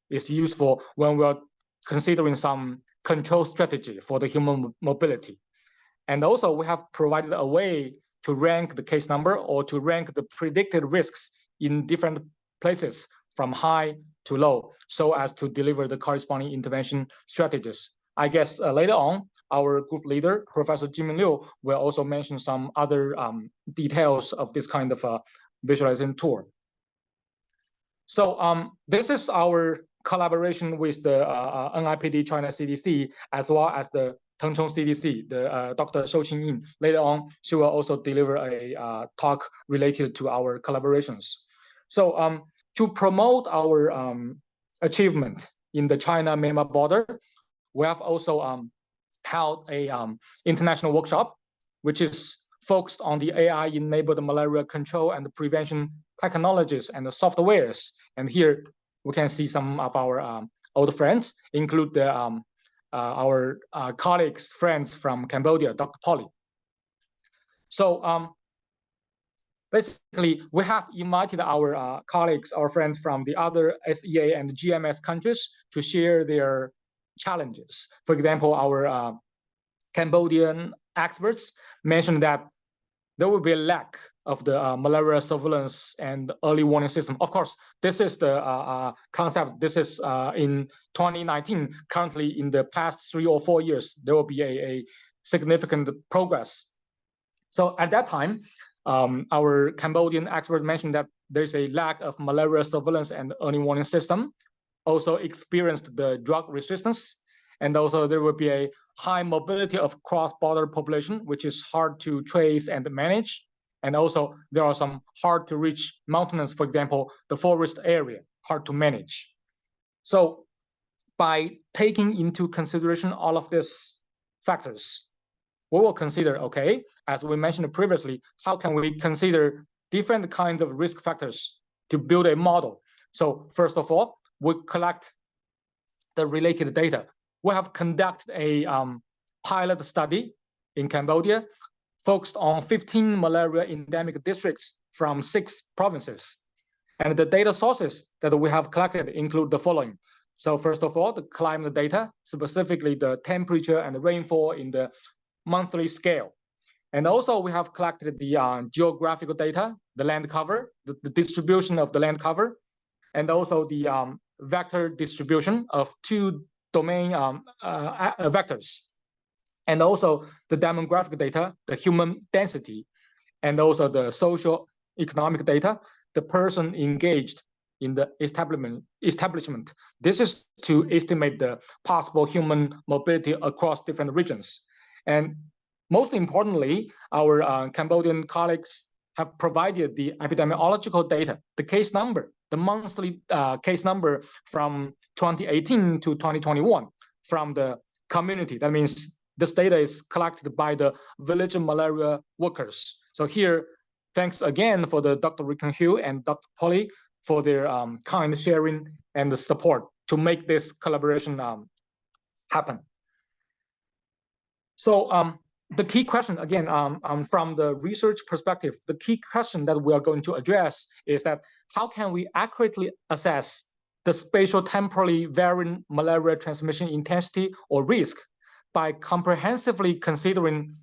is useful when we're considering some control strategy for the human mobility. And also we have provided a way to rank the case number or to rank the predicted risks in different places from high to low, so as to deliver the corresponding intervention strategies. I guess later on, our group leader, Professor Jimin Liu, will also mention some other details of this kind of visualization tool. So this is our collaboration with the NIPD China CDC, as well as the Tengchong CDC, the Dr. Shou Xinyin. Later on, she will also deliver a talk related to our collaborations. So to promote our achievement in the China-Myanmar border, we have also held a international workshop, which is focused on the AI-enabled malaria control and prevention technologies and the softwares. And here we can see some of our old friends, include the, our colleagues, friends from Cambodia, Dr. Polly. So basically, we have invited our colleagues, our friends from the other SEA and GMS countries to share their challenges. For example, our Cambodian experts mentioned that there will be a lack of the malaria surveillance and early warning system. Of course, this is the concept. This is in 2019. Currently, in the past 3 or 4 years, there will be a significant progress. So at that time, our Cambodian expert mentioned that there's a lack of malaria surveillance and early warning system, also experienced the drug resistance, and also there will be a high mobility of cross-border population, which is hard to trace and manage. And also there are some hard to reach mountains, for example, the forest area, hard to manage. So by taking into consideration all of these factors, we will consider, okay, as we mentioned previously, how can we consider different kinds of risk factors to build a model? So first of all, we collect the related data. We have conducted a pilot study in Cambodia focused on 15 malaria endemic districts from 6 provinces. And the data sources that we have collected include the following. So first of all, the climate data, specifically the temperature and the rainfall in the monthly scale. And also we have collected the geographical data, the land cover, the distribution of the land cover, and also the vector distribution of 2 domain vectors. And also the demographic data, the human density, and also the social economic data, the person engaged in the establishment. This is to estimate the possible human mobility across different regions. And most importantly, our Cambodian colleagues have provided the epidemiological data, the case number, the monthly case number from 2018 to 2021 from the community. That means this data is collected by the village malaria workers. So here, thanks again for the Dr. Ricken Hu and Dr. Polly for their kind sharing and the support to make this collaboration happen. So the key question, again, from the research perspective, the key question that we are going to address is that how can we accurately assess the spatial temporally varying malaria transmission intensity or risk by comprehensively considering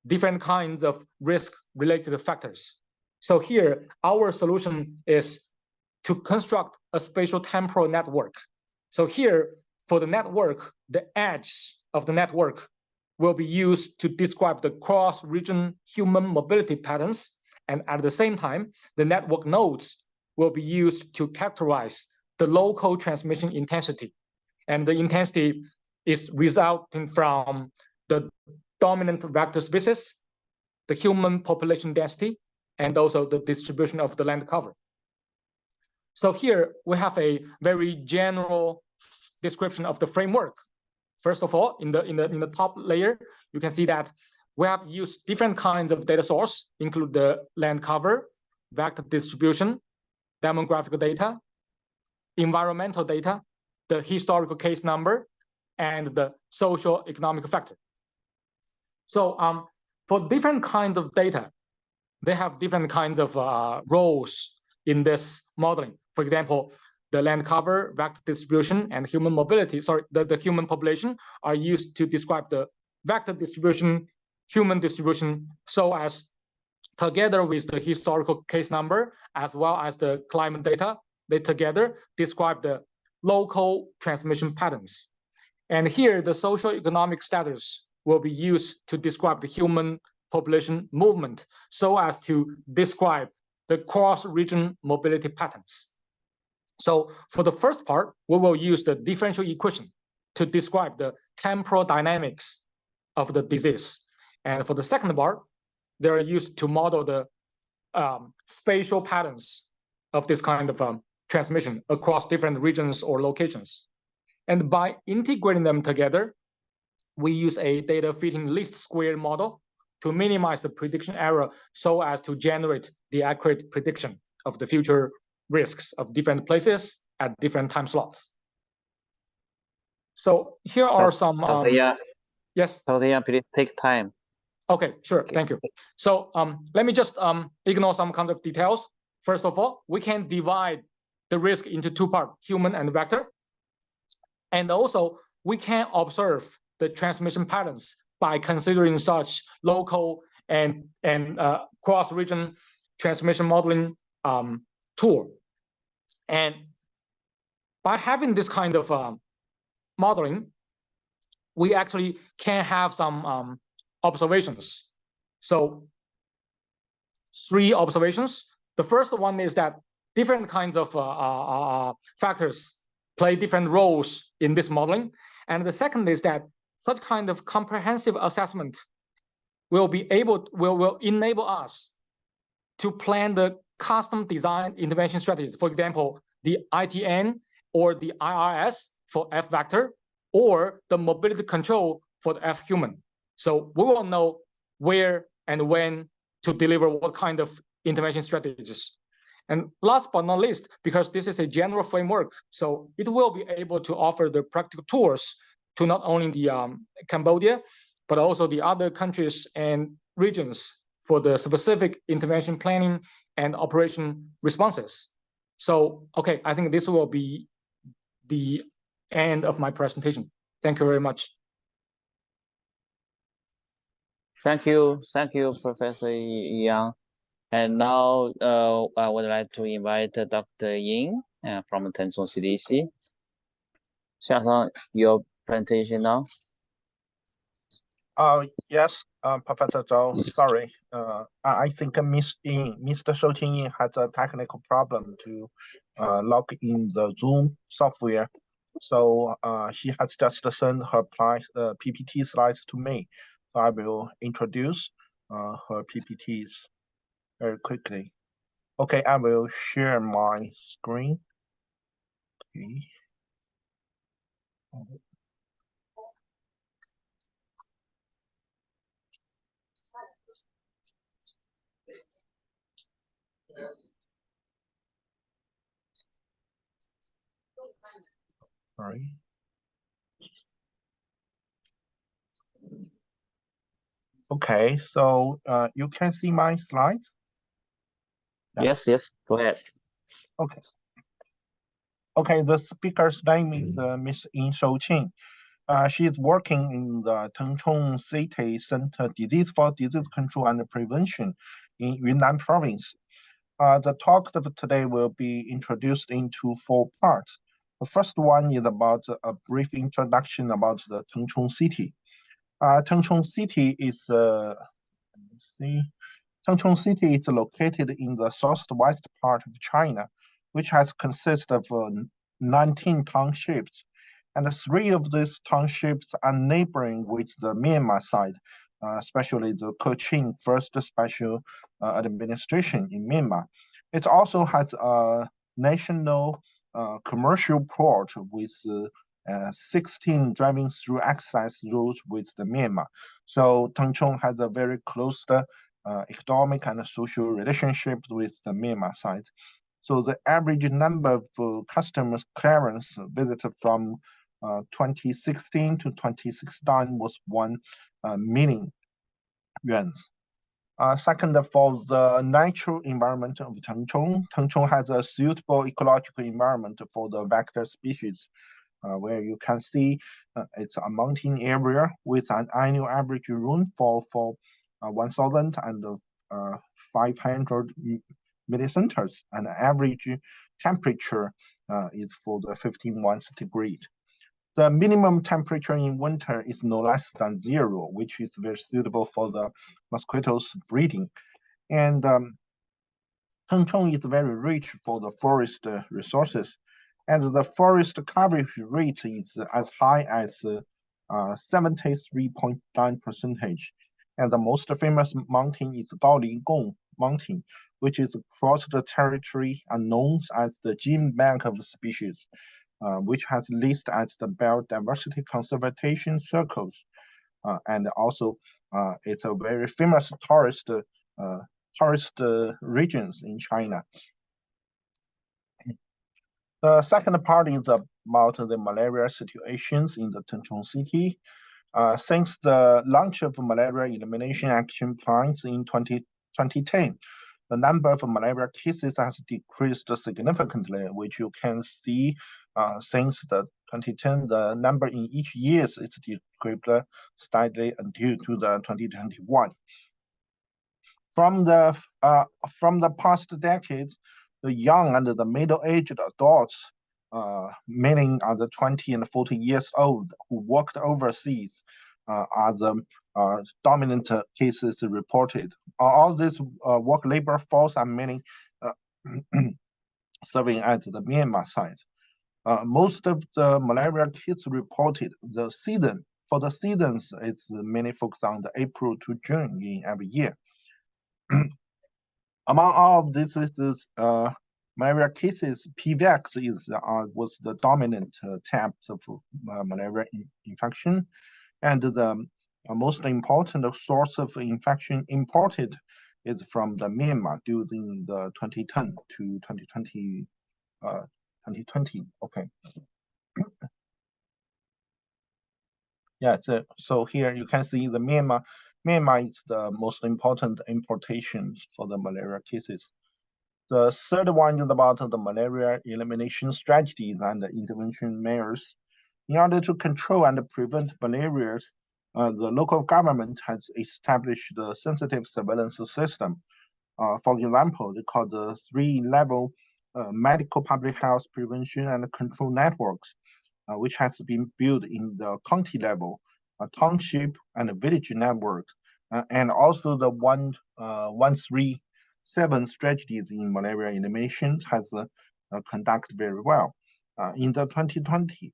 different kinds of risk-related factors. So here, our solution is to construct a spatial temporal network. So here, for the network, the edge of the network will be used to describe the cross-region human mobility patterns. And at the same time, the network nodes will be used to characterize the local transmission intensity. And the intensity is resulting from the dominant vector species, the human population density, and also the distribution of the land cover. So here we have a very general description of the framework. First of all, in the top layer, you can see that we have used different kinds of data source, include the land cover, vector distribution, demographic data, environmental data, the historical case number, and the social economic factor. So for different kinds of data, they have different kinds of roles in this modeling. For example, the land cover, vector distribution, and human mobility, the human population are used to describe the vector distribution, human distribution, so as together with the historical case number, as well as the climate data, they together describe the local transmission patterns. And here, the social economic status will be used to describe the human population movement, so as to describe the cross-region mobility patterns. So for the first part, we will use the differential equation to describe the temporal dynamics of the disease. And for the second part, they are used to model the spatial patterns of this kind of transmission across different regions or locations. And by integrating them together, we use a data fitting least square model to minimize the prediction error so as to generate the accurate prediction of the future risks of different places at different time slots. So here are some. Yes. Please take time. Okay, sure. Thank you. So let me just ignore some kind of details. First of all, we can divide the risk into two parts, human and vector. And also, we can observe the transmission patterns by considering such local and cross-region transmission modeling tool. And by having this kind of modeling, we actually can have some observations. So 3 observations. The first one is that different kinds of factors play different roles in this modeling. And the second is that such kind of comprehensive assessment will enable us to plan the custom design intervention strategies. For example, the ITN or the IRS for F vector, or the mobility control for the F human. So we will know where and when to deliver what kind of intervention strategies. And last but not least, because this is a general framework, so it will be able to offer the practical tools to not only the Cambodia, but also the other countries and regions for the specific intervention planning and operation responses. So, okay, I think this will be the end of my presentation. Thank you very much. Thank you, Professor Yang. And now I would like to invite Dr. Ying from Tenzhong CDC. Xiaosang, your presentation now. Yes, Professor Zhou, sorry. I think Mr. Shou Qingying has a technical problem to log in the Zoom software. So she has just sent her PPT slides to me. So I will introduce her PPTs very quickly. Okay, I will share my screen. Okay. Sorry. Okay, so you can see my slides? Yeah. Yes, go ahead. Okay. Okay, the speaker's name is Miss Yin Shouqing. She is working in the Tengchong City Center Disease for Disease Control and Prevention in Yunnan Province. The talk of today will be introduced into 4 parts. The first one is about a brief introduction about the Tengchong City. Tengchong City is, let me see. Tengchong City is located in the southwest part of China, which has consisted of 19 townships, and 3 of these townships are neighboring with the Myanmar side, especially the Cochin First Special Administration in Myanmar. It also has a national commercial port with 16 driving through access routes with the Myanmar. So Tengchong has a very close economic and social relationships with the Myanmar side. So the average number of customers clearance visited from 2016 to 2016 was 1 million yuan. Second, for the natural environment of Tengchong, Tengchong has a suitable ecological environment for the vector species, where you can see it's a mountain area with an annual average rainfall for 1,500 millicenters, and average temperature is for the 15 degrees. The minimum temperature in winter is no less than 0, which is very suitable for the mosquitoes breeding. And Tengchong is very rich for the forest resources, and the forest coverage rate is as high as 73.9%. And the most famous mountain is Gaolingong Mountain, which is across the territory and known as the gene bank of species, which has listed as the biodiversity conservation circles. And also, it's a very famous tourist regions in China. The second part is about the malaria situations in the Tengchong City. Since the launch of malaria elimination action plans in 2010, the number of malaria cases has decreased significantly, which you can see since the 2010, the number in each year is decreased steadily until to the 2021. From the past decades, the young and the middle-aged adults, meaning the 20 and 40 years old, who worked overseas, are the dominant cases reported. All this work labor force are many serving at the Myanmar side. Most of the malaria cases reported, for the seasons, it's mainly focused on the April to June in every year. Among all of these malaria cases, PVX was the dominant type of malaria infection, and the most important source of infection imported is from the Myanmar during the 2010 to 2020. Okay. Yeah, so here you can see the Myanmar is the most important importations for the malaria cases. The third one is about the malaria elimination strategies and intervention measures. In order to control and prevent malaria, the local government has established the sensitive surveillance system. For example, they call the 3-level medical public health prevention and control networks, which has been built in the county level, township and village network, and also the 137 strategies in malaria eliminations has conducted very well. In the 2020,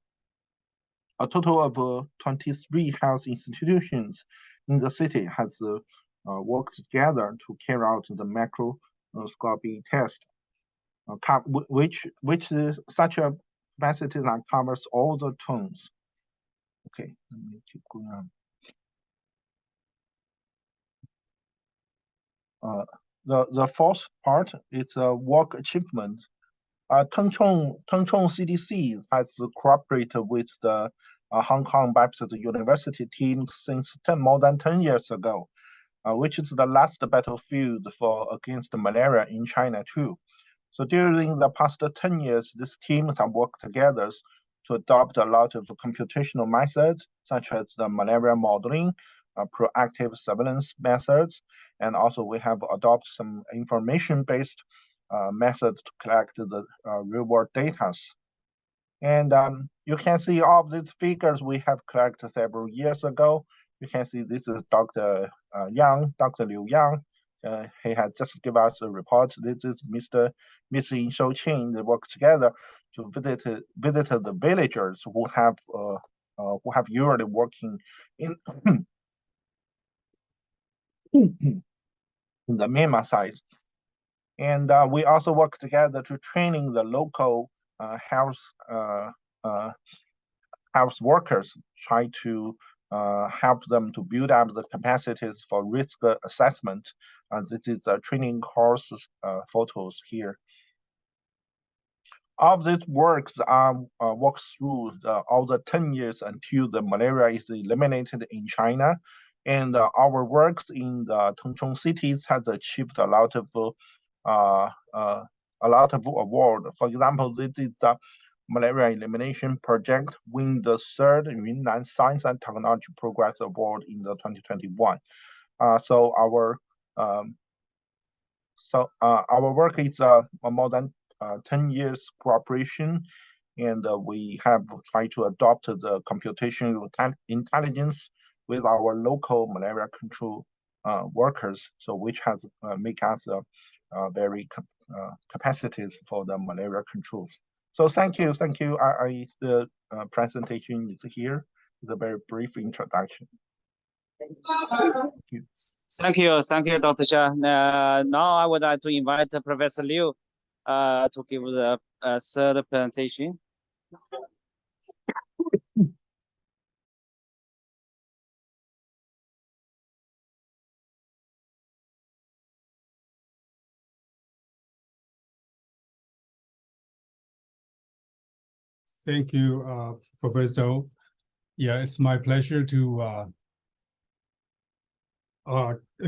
a total of 23 health institutions in the city has worked together to carry out the microscopy test, which is such a capacity that covers all the towns. Okay, let me keep going on. The fourth part is work achievement. Tengchong CDC has cooperated with the Hong Kong Baptist University teams since more than 10 years ago. which is the last battlefield against malaria in China too. So during the past 10 years, these teams have worked together to adopt a lot of computational methods, such as the malaria modeling, proactive surveillance methods, and also we have adopted some information-based methods to collect the real-world data. And you can see all of these figures we have collected several years ago. You can see this is Dr. Dr. Liu Yang. He had just given us a report. This is Mr. Yin Shouqing. They work together to visit the villagers who have usually working in in the Myanmar side. And we also work together to training the local health workers, try to help them to build up the capacities for risk assessment. And this is the training course photos here. All of these works walks through all the 10 years until the malaria is eliminated in China. And our works in the Tengchong cities has achieved a lot of award. For example, this is the Malaria Elimination Project win the third Yunnan Science and Technology Progress Award in the 2021. So our work is more than 10 years cooperation, and we have tried to adopt the computational intelligence with our local malaria control workers, so which has make us very capacities for the malaria controls. So thank you. The presentation is here. It's a very brief introduction. Thank you, Dr. Xia. Now I would like to invite Professor Liu to give the third presentation. Thank you, Professor. Yeah, it's my pleasure to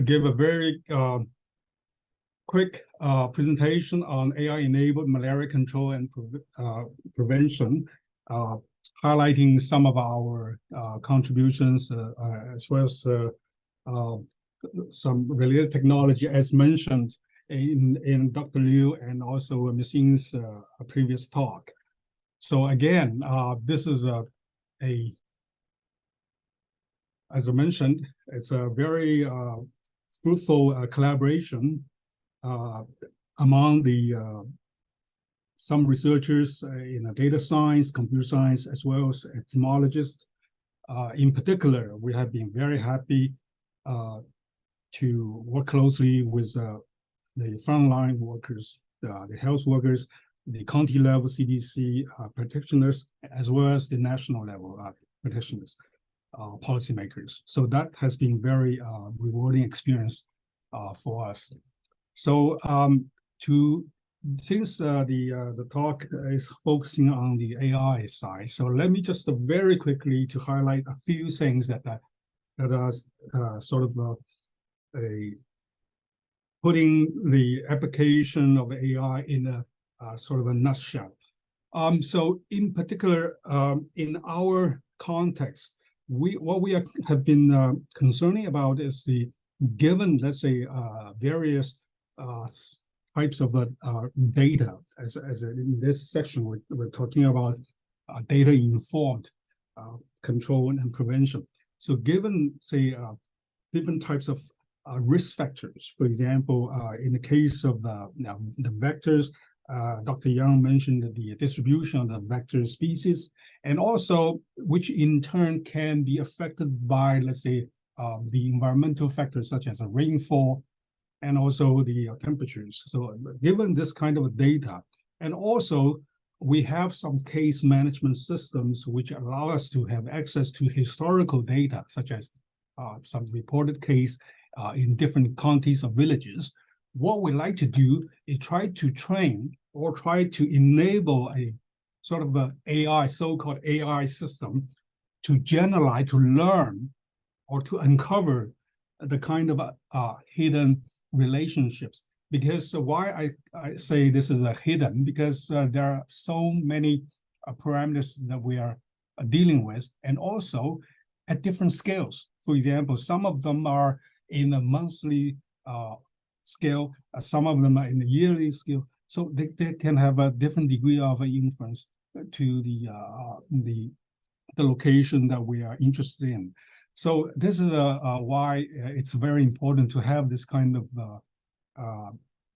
give a very quick presentation on AI-enabled malaria control and prevention, highlighting some of our contributions as well as some related technology as mentioned in Dr. Liu and also Ms. Ying's previous talk. So again, this is as I mentioned, it's a very fruitful collaboration among some researchers in data science, computer science, as well as epidemiologists. In particular, we have been very happy to work closely with the frontline workers, the health workers, the county level CDC practitioners, as well as the national level practitioners, policymakers. So that has been very rewarding experience for us. So since the talk is focusing on the AI side, so let me just very quickly to highlight a few things that are sort of putting the application of AI in a sort of a nutshell. So in particular, in our context, what we have been concerning about is given, let's say, various types of data. As in this section, we're talking about data-informed control and prevention. So given, say, different types of risk factors, for example, in the case of the vectors, Dr. Yang mentioned the distribution of the vector species, and also which in turn can be affected by, let's say, the environmental factors such as rainfall and also the temperatures. So given this kind of data, and also we have some case management systems which allow us to have access to historical data, such as some reported case in different counties or villages. What we like to do is try to train or try to enable a sort of a AI, so-called AI system to generalize, to learn, or to uncover the kind of hidden relationships. Because why I say this is a hidden, because there are so many parameters that we are dealing with, and also at different scales. For example, some of them are in a monthly scale, some of them are in the yearly scale. So they can have a different degree of influence to the location that we are interested in. So this is why it's very important to have this kind of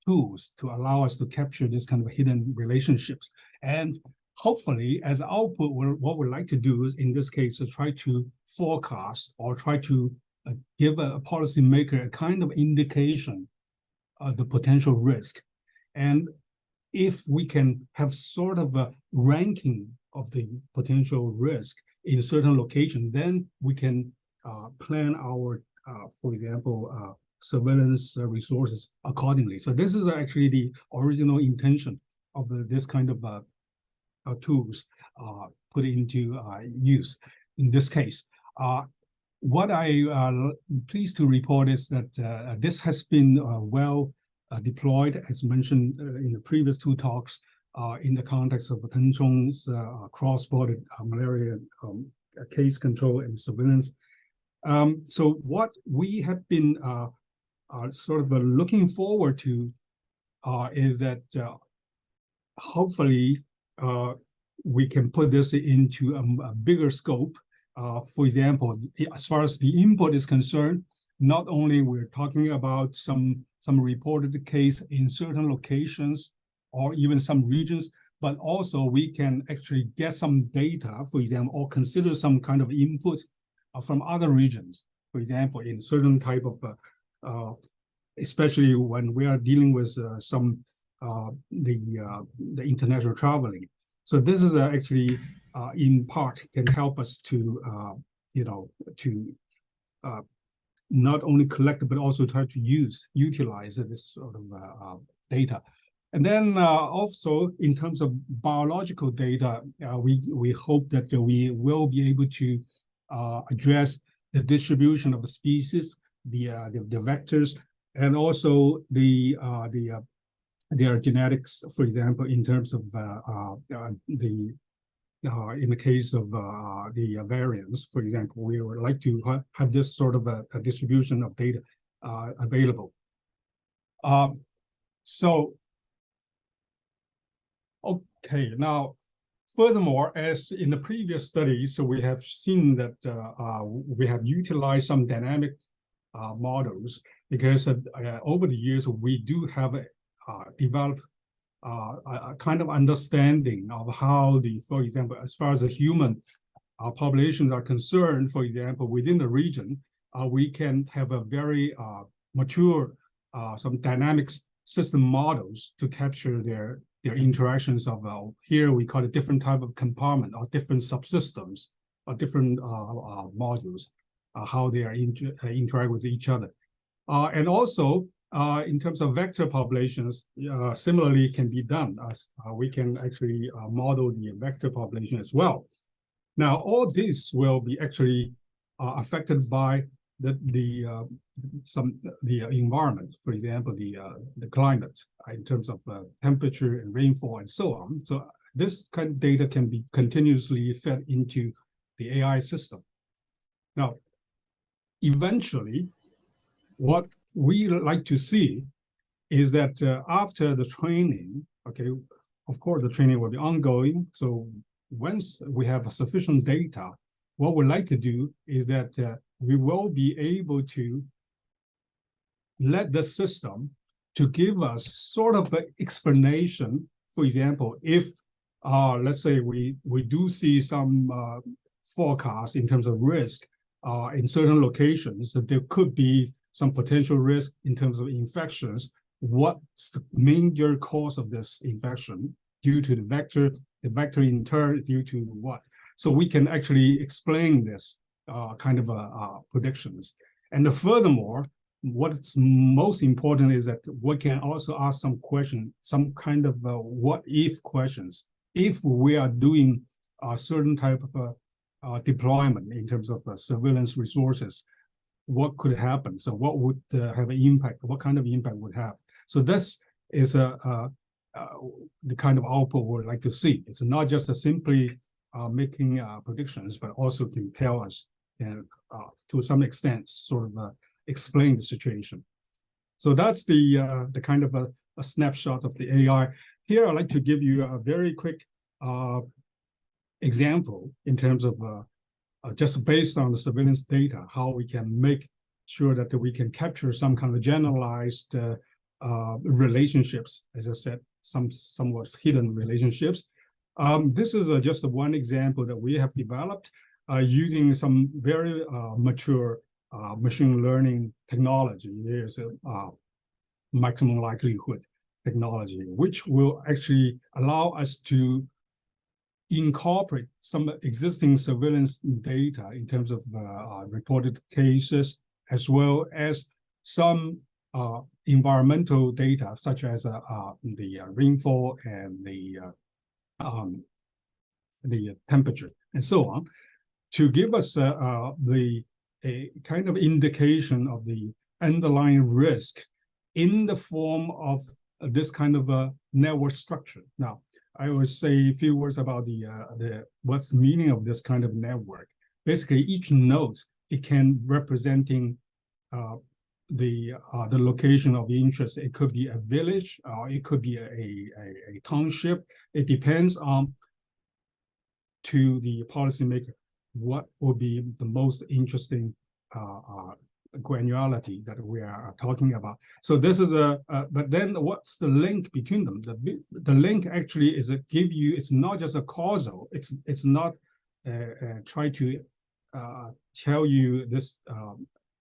tools to allow us to capture this kind of hidden relationships. And hopefully, as output, what we like to do is, in this case, to try to forecast or try to give a policymaker a kind of indication of the potential risk. And if we can have sort of a ranking of the potential risk in a certain location, then we can plan our, for example, surveillance resources accordingly. So this is actually the original intention of this kind of tools put into use in this case. What I'm pleased to report is that this has been well deployed, as mentioned in the previous two talks, in the context of Teng Chong's cross-border malaria case control and surveillance. So what we have been sort of looking forward to is that hopefully we can put this into a bigger scope. For example, as far as the input is concerned, not only we're talking about some reported case in certain locations or even some regions, but also we can actually get some data, for example, or consider some kind of input from other regions. For example, in certain type of, especially when we are dealing with the international traveling. So this is actually in part can help us to not only collect but also try to utilize this sort of data. And then also in terms of biological data, we hope that we will be able to address the distribution of the species, the vectors, and also their genetics, for example, in terms of in the case of the variants, for example, we would like to have this sort of a distribution of data available. So, okay, now, furthermore, as in the previous studies, so we have seen that we have utilized some dynamic models because over the years, we do have developed a kind of understanding of how for example, as far as the human populations are concerned, for example, within the region, we can have a very mature, some dynamics system models to capture their interactions of, here we call it different type of compartment or different subsystems or different modules, how they are interact with each other. And also, in terms of vector populations, similarly can be done as we can actually model the vector population as well. Now, all this will be actually affected by the environment, for example, the climate in terms of temperature and rainfall and so on. So this kind of data can be continuously fed into the AI system. Now, eventually, what we like to see is that after the training, okay, of course, the training will be ongoing. So once we have sufficient data, what we like to do is that we will be able to let the system to give us sort of an explanation. For example, if let's say we do see some forecast in terms of risk in certain locations, that there could be some potential risk in terms of infections. What's the major cause of this infection due to the vector in turn due to what? So we can actually explain this kind of predictions. And furthermore, what's most important is that we can also ask some question, some kind of what if questions. If we are doing a certain type of deployment in terms of surveillance resources, what could happen. So what would have an impact? What kind of impact would have? So this is the kind of output we would like to see. It's not just simply making predictions, but also to tell us, and to some extent, sort of explain the situation. So that's the kind of a snapshot of the AI. Here, I'd like to give you a very quick example in terms of just based on the surveillance data, how we can make sure that we can capture some kind of generalized relationships, as I said, somewhat hidden relationships. This is just one example that we have developed using some very mature machine learning technology. There's a maximum likelihood technology, which will actually allow us to incorporate some existing surveillance data in terms of reported cases, as well as some environmental data, such as the rainfall and the temperature and so on, to give us a kind of indication of the underlying risk in the form of this kind of a network structure. Now, I will say a few words about what's the meaning of this kind of network. Basically, each node, it can representing the location of interest. It could be a village, or it could be a township. It depends on to the policymaker what will be the most interesting granularity that we are talking about. So this is but then what's the link between them? The link actually is it's not just a causal. It's not try to tell you this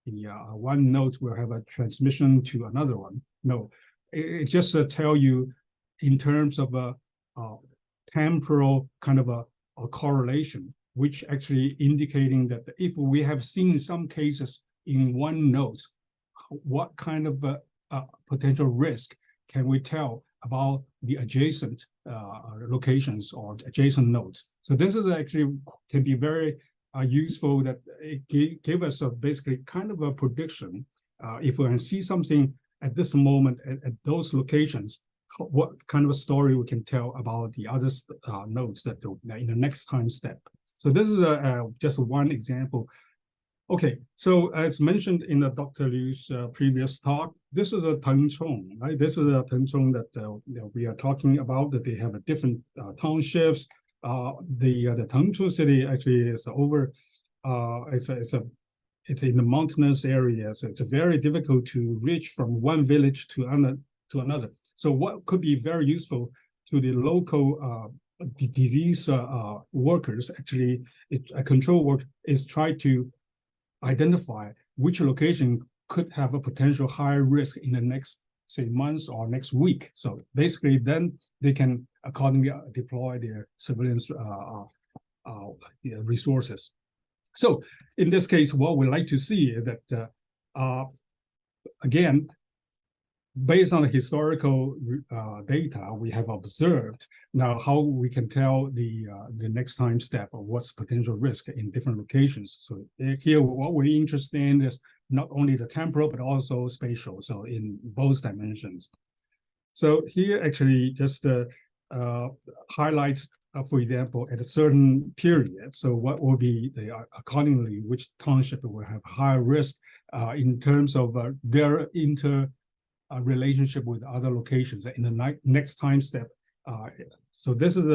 one node will have a transmission to another one. No, it just tell you in terms of a temporal kind of a correlation, which actually indicating that if we have seen some cases in one node, what kind of potential risk can we tell about the adjacent locations or adjacent nodes? So this is actually can be very useful, that it give us basically kind of a prediction. If we can see something at this moment at those locations, what kind of a story we can tell about the other nodes that in the next time step. So this is just one example. Okay, so as mentioned in Dr. Liu's previous talk, this is a Tengchong, right? This is a Tengchong that we are talking about, that they have a different townships. The Tengchong city actually is over, it's in the mountainous area, so it's very difficult to reach from one village to another. So what could be very useful to the local disease workers, actually, a control work is try to identify which location could have a potential higher risk in the next, say, months or next week. So basically, then they can accordingly deploy their surveillance resources. So in this case, what we like to see is that, again, based on the historical data we have observed, now how we can tell the next time step of what's potential risk in different locations. So here, what we're interested in is not only the temporal, but also spatial, so in both dimensions. So here actually just highlights, for example, at a certain period, so what will be accordingly, which township will have higher risk in terms of their relationship with other locations in the next time step. So this is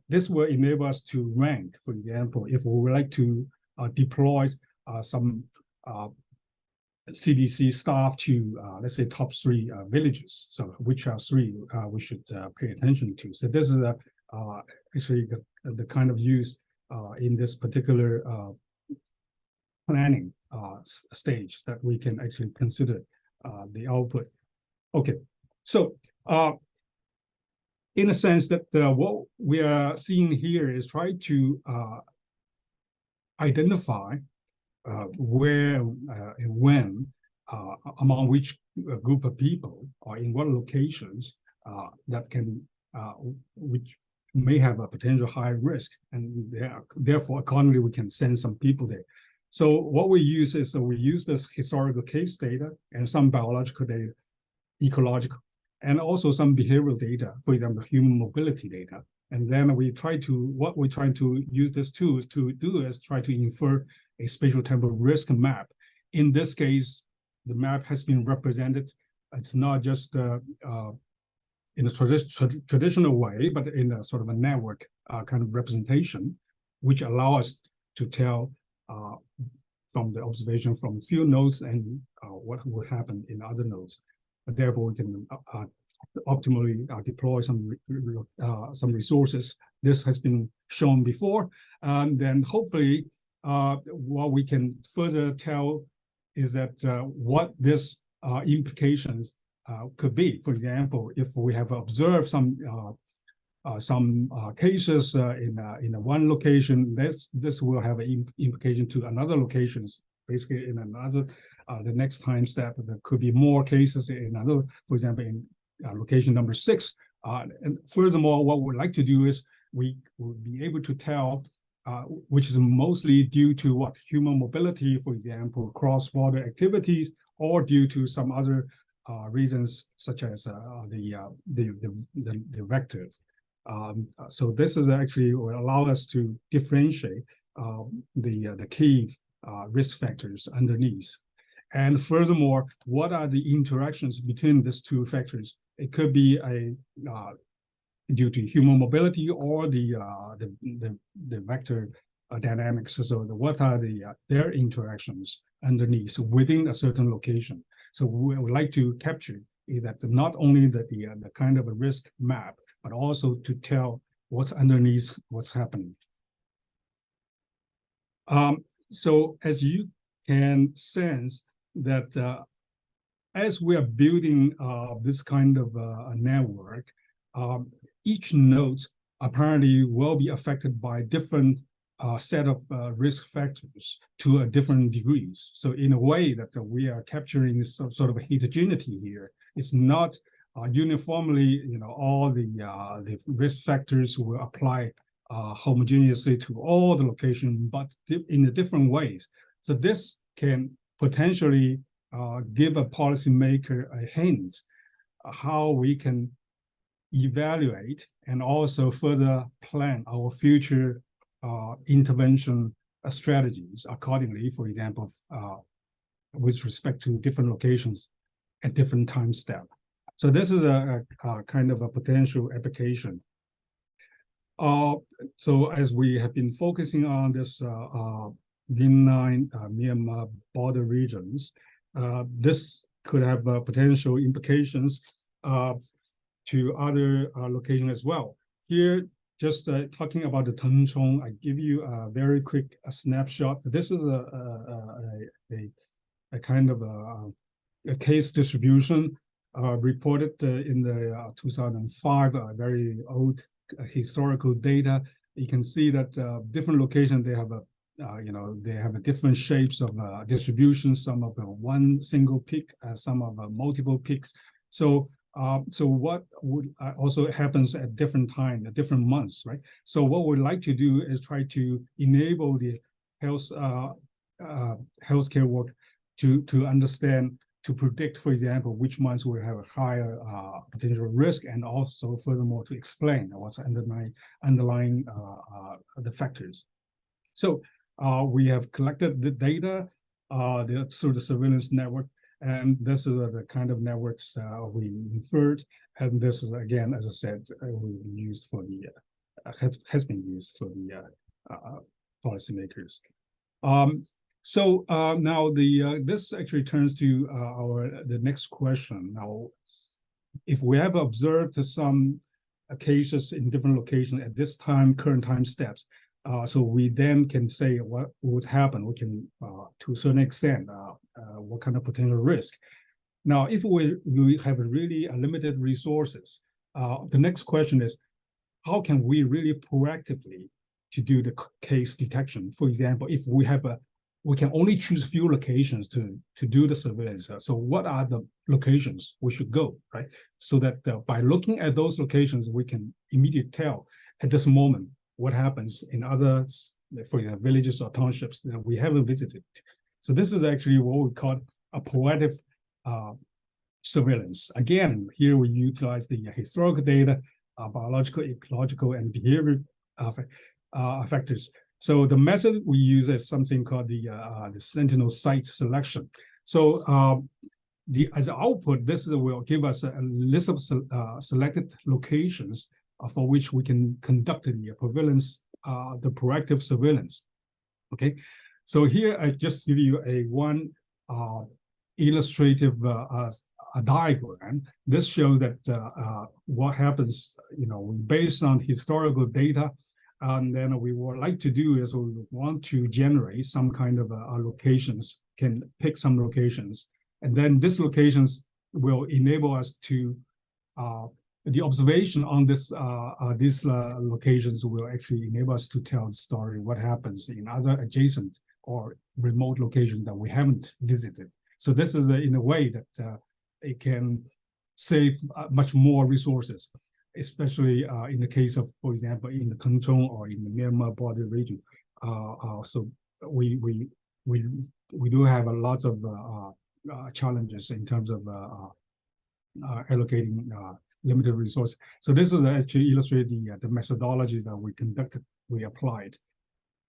this will enable us to rank, for example, if we would like to deploy some CDC staff to, let's say, top 3 villages. So which are 3 we should pay attention to. So this is actually the kind of use in this particular planning stage that we can actually consider the output. Okay, so in a sense that what we are seeing here is try to identify where and when, among which group of people, or in what locations that can, which may have a potential high risk, and therefore accordingly we can send some people there. So what we use is we use this historical case data and some biological data, ecological, and also some behavioral data, for example, human mobility data. And then what we're trying to use this tool to do is try to infer a spatial temporal risk map. In this case, the map has been represented. It's not just in a traditional way, but in a sort of a network kind of representation, which allow us to tell from the observation from few nodes and what will happen in other nodes. Therefore, we can optimally deploy some resources. This has been shown before. Then hopefully, what we can further tell is that what this implications could be. For example, if we have observed some cases in one location, this will have an implication to another locations. Basically, in another, the next time step, there could be more cases in another. For example, in location number 6. And furthermore, what we'd like to do is we will be able to tell, which is mostly due to what human mobility, for example, cross-border activities, or due to some other reasons such as the vectors. So this is actually will allow us to differentiate the key risk factors underneath. And furthermore, what are the interactions between these two factors? It could be due to human mobility or the vector dynamics. So what are their interactions underneath within a certain location? So what we would like to capture is that not only the kind of a risk map, but also to tell what's underneath what's happening. So as you can sense that as we are building this kind of a network, each node apparently will be affected by different set of risk factors to a different degrees. So in a way that we are capturing some sort of a heterogeneity here. It's not uniformly, all the risk factors will apply homogeneously to all the locations, but in the different ways. So this can potentially give a policymaker a hint how we can evaluate and also further plan our future intervention strategies accordingly, for example, with respect to different locations at different time steps. So this is a kind of a potential application. So as we have been focusing on this Vietnam, Myanmar border regions, this could have potential implications to other locations as well. Here, just talking about the Tung Chung, I give you a very quick snapshot. This is a kind of a case distribution reported in the 2005, very old historical data. You can see that different locations, they have they have different shapes of distribution. Some of one single peak, some of multiple peaks. So what would also happens at different time, at different months, right? So what we'd like to do is try to enable the healthcare work to understand, to predict, for example, which months will have a higher potential risk, and also furthermore to explain what's underlying the factors. So we have collected the data through the surveillance network, and this is the kind of networks we inferred, and this is again, as I said, we used for the has been used for the policymakers. So now this actually turns to the next question. Now, if we have observed some cases in different locations at this time, current time steps, so we then can say what would happen. We can, to a certain extent, what kind of potential risk. Now, if we have really limited resources, the next question is, how can we really proactively to do the case detection? For example, if we have we can only choose a few locations to do the surveillance. So what are the locations we should go, right? So that by looking at those locations, we can immediately tell at this moment what happens in other for the villages or townships that we haven't visited. So this is actually what we call a proactive surveillance. Again, here we utilize the historical data, biological, ecological, and behavior factors. So the method we use is something called the Sentinel site selection. So as output, this will give us a list of selected locations for which we can conduct the prevalence, the proactive surveillance. Okay, so here I just give you one illustrative diagram. This shows that what happens, based on historical data, and then we would like to do is we want to generate some kind of locations, can pick some locations, and then these locations will enable us to the observation on these locations will actually enable us to tell the story what happens in other adjacent or remote locations that we haven't visited. So this is in a way that it can save much more resources, especially in the case of, for example, in the Kangchong or in the Myanmar border region. So we do have a lot of challenges in terms of allocating limited resource. So this is actually illustrate the methodology that we applied.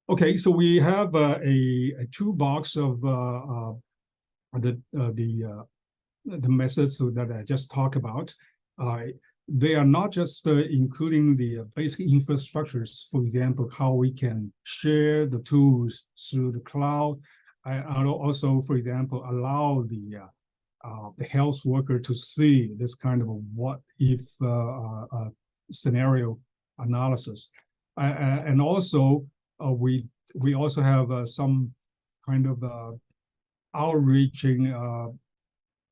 Okay, so we have a toolbox of the methods that I just talked about. They are not just including the basic infrastructures, for example, how we can share the tools through the cloud. I also, for example, allow the health worker to see this kind of a what if scenario analysis, and also we also have some kind of outreaching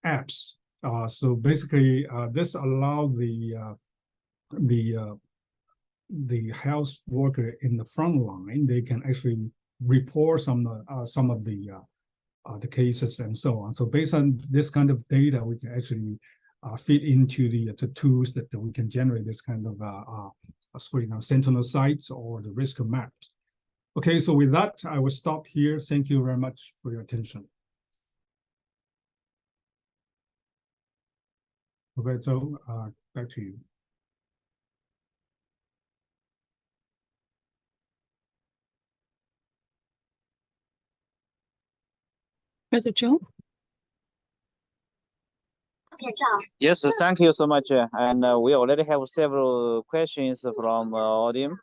apps. So basically, this allows the health worker in the front line. They can actually report some of the cases and so on. So based on this kind of data, we can actually fit into the tools that we can generate this kind of for example, sentinel sites or the risk maps. Okay, so with that, I will stop here. Thank you very much for your attention. Okay, so back to you. Professor Zhou? Yes, thank you so much. And we already have several questions from audience,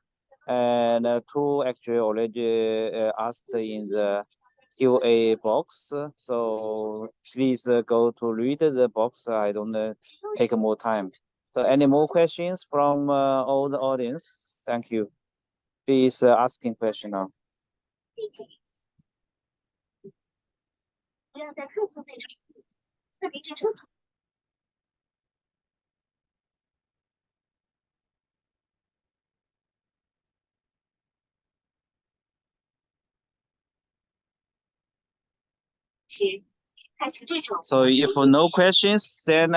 and two actually already asked in the QA box. So please go to read the box. I don't take more time. So any more questions from all the audience? Thank you. Please asking question now. So if no questions, then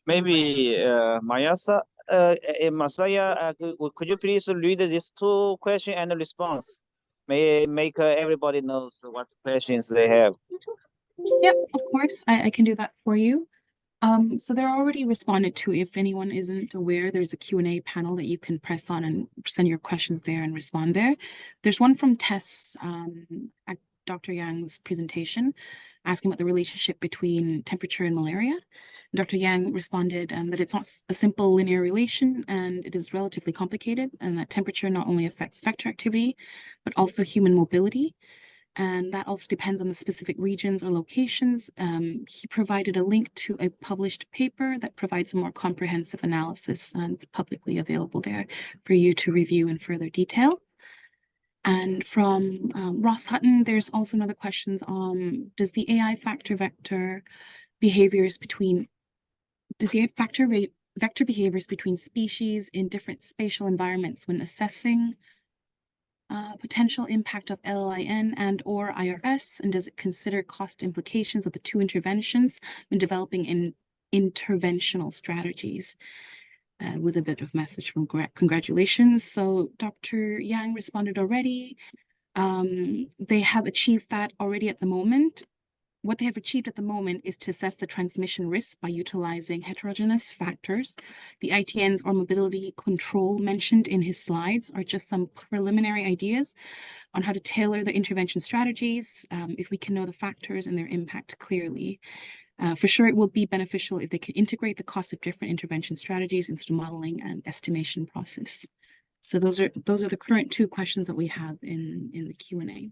maybe Masaya, could you please read these two questions and response? May make everybody knows what questions they have. Yep, of course, I can do that for you. So they're already responded to. If anyone isn't aware, there's a Q&A panel that you can press on and send your questions there and respond there. There's one from Tess at Dr. Yang's presentation, asking about the relationship between temperature and malaria. Dr. Yang responded that it's not a simple linear relation, and it is relatively complicated, and that temperature not only affects vector activity, but also human mobility. And that also depends on the specific regions or locations. He provided a link to a published paper that provides a more comprehensive analysis, and it's publicly available there for you to review in further detail. And from Ross Hutton, there's also another question on, does the AI factor vector behaviors between species in different spatial environments when assessing potential impact of LLIN and or IRS, and does it consider cost implications of the two interventions when developing interventional strategies? With a bit of message from congratulations. So Dr. Yang responded already. They have achieved that already at the moment. What they have achieved at the moment is to assess the transmission risk by utilizing heterogeneous factors. The ITNs or mobility control mentioned in his slides are just some preliminary ideas on how to tailor the intervention strategies if we can know the factors and their impact clearly. For sure, it will be beneficial if they can integrate the cost of different intervention strategies into the modeling and estimation process. So those are the current 2 questions that we have in the Q&A.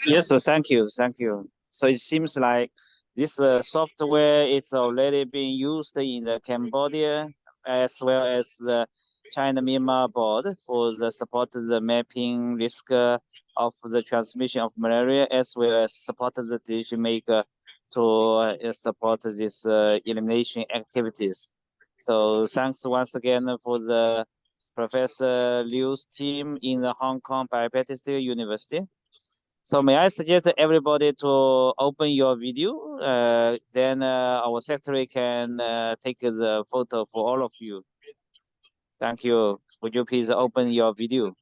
Yes, thank you. So it seems like this software is already being used in the Cambodia as well as the China-Myanmar border for the support the mapping risk of the transmission of malaria, as well as support the decision maker to support this elimination activities. So thanks once again for the Professor Liu's team in the Hong Kong Biopetis University. So may I suggest everybody to open your video, then our secretary can take the photo for all of you. Thank you. Would you please open your video?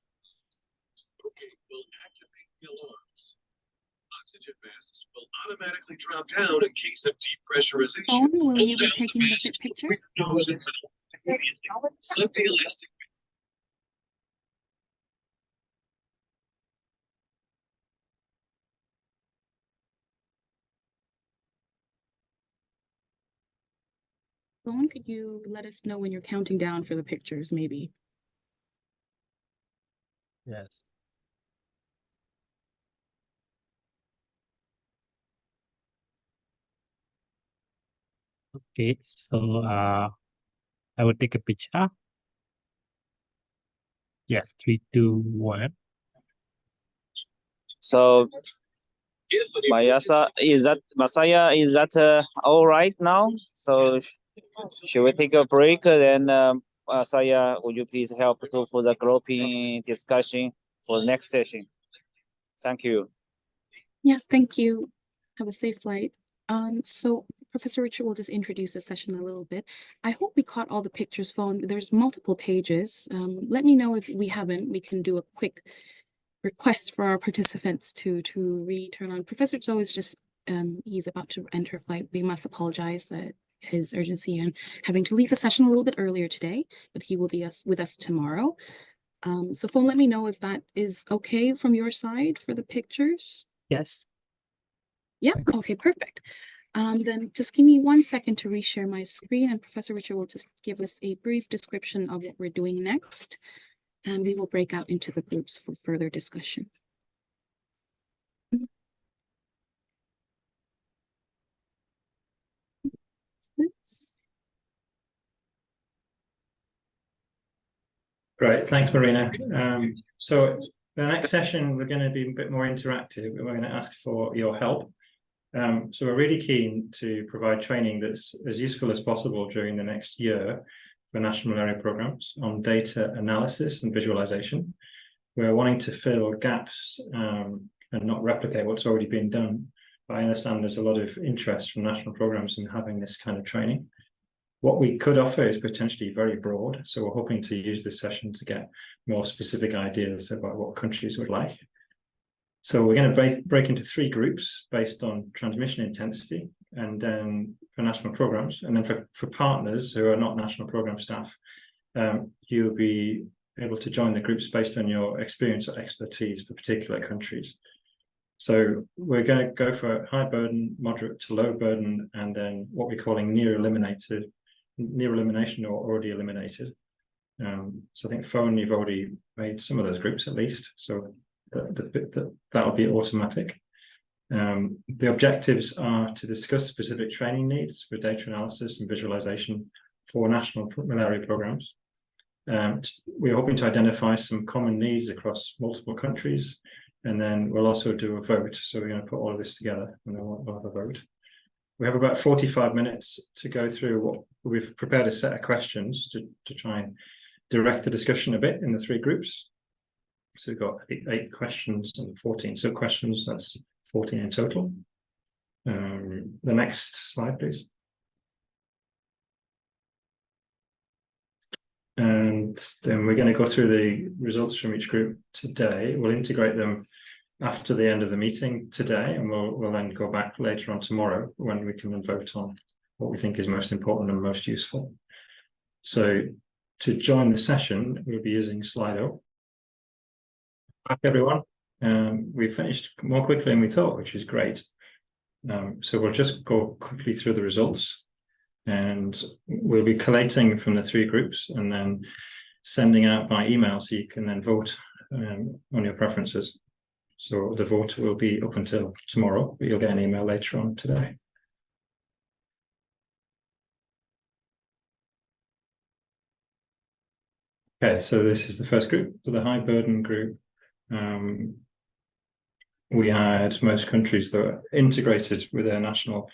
Oxygen masks will automatically drop down in case of depressurization. Phone, will you be taking the picture? Slip the elastic. Phone, could you let us know when you're counting down for the pictures, maybe? Yes. Okay, so I will take a picture. Yes, 3, 2, 1. So Masaya, is that all right now? So should we take a break? Then Masaya, would you please help for the grouping discussion for the next session? Thank you. Yes, thank you. Have a safe flight. So Professor Richard will just introduce the session a little bit. I hope we caught all the pictures. Phone, there's multiple pages. Let me know if we haven't. We can do a quick request for our participants to return on. Professor Zhou is just he's about to enter flight. We must apologize that his urgency and having to leave the session a little bit earlier today, but he will be with us tomorrow. So Phone, let me know if that is okay from your side for the pictures. Yes. Yeah, okay, perfect. Then just give me 1 second to reshare my screen, and Professor Richard will just give us a brief description of what we're doing next, and we will break out into the groups for further discussion. Great, thanks, Marina. So the next session, we're going to be a bit more interactive. We're going to ask for your help. So we're really keen to provide training that's as useful as possible during the next year for national malaria programs on data analysis and visualization. We're wanting to fill gaps and not replicate what's already been done. But I understand there's a lot of interest from national programs in having this kind of training. What we could offer is potentially very broad, so we're hoping to use this session to get more specific ideas about what countries would like. So we're going to break into 3 groups based on transmission intensity, and then for national programs, and then for partners who are not national program staff, you'll be able to join the groups based on your experience or expertise for particular countries. So we're going to go for high burden, moderate to low burden, and then what we're calling near elimination or already eliminated. So I think Phone, you've already made some of those groups at least, so that'll be automatic. The objectives are to discuss specific training needs for data analysis and visualization for national malaria programs. We're hoping to identify some common needs across multiple countries, and then we'll also do a vote. So we're going to put all of this together, and then we'll have a vote. We have about 45 minutes to go through what we've prepared, a set of questions to try and direct the discussion a bit in the 3 groups. So we've got 8 questions and 14 sub-questions, that's 14 in total. The next slide, please. And And then we're going to go through the results from each group today. We'll integrate them after the end of the meeting today, and we'll then go back later on tomorrow when we can then vote on what we think is most important and most useful. So to join the session, we'll be using Slido. Hi everyone. We finished more quickly than we thought, which is great. So we'll just go quickly through the results, and we'll be collating from the 3 groups and then sending out by email so you can then vote on your preferences. So the vote will be up until tomorrow, but you'll get an email later on today. Okay, so this is the first group, so the high burden group. We had most countries that were integrated with their national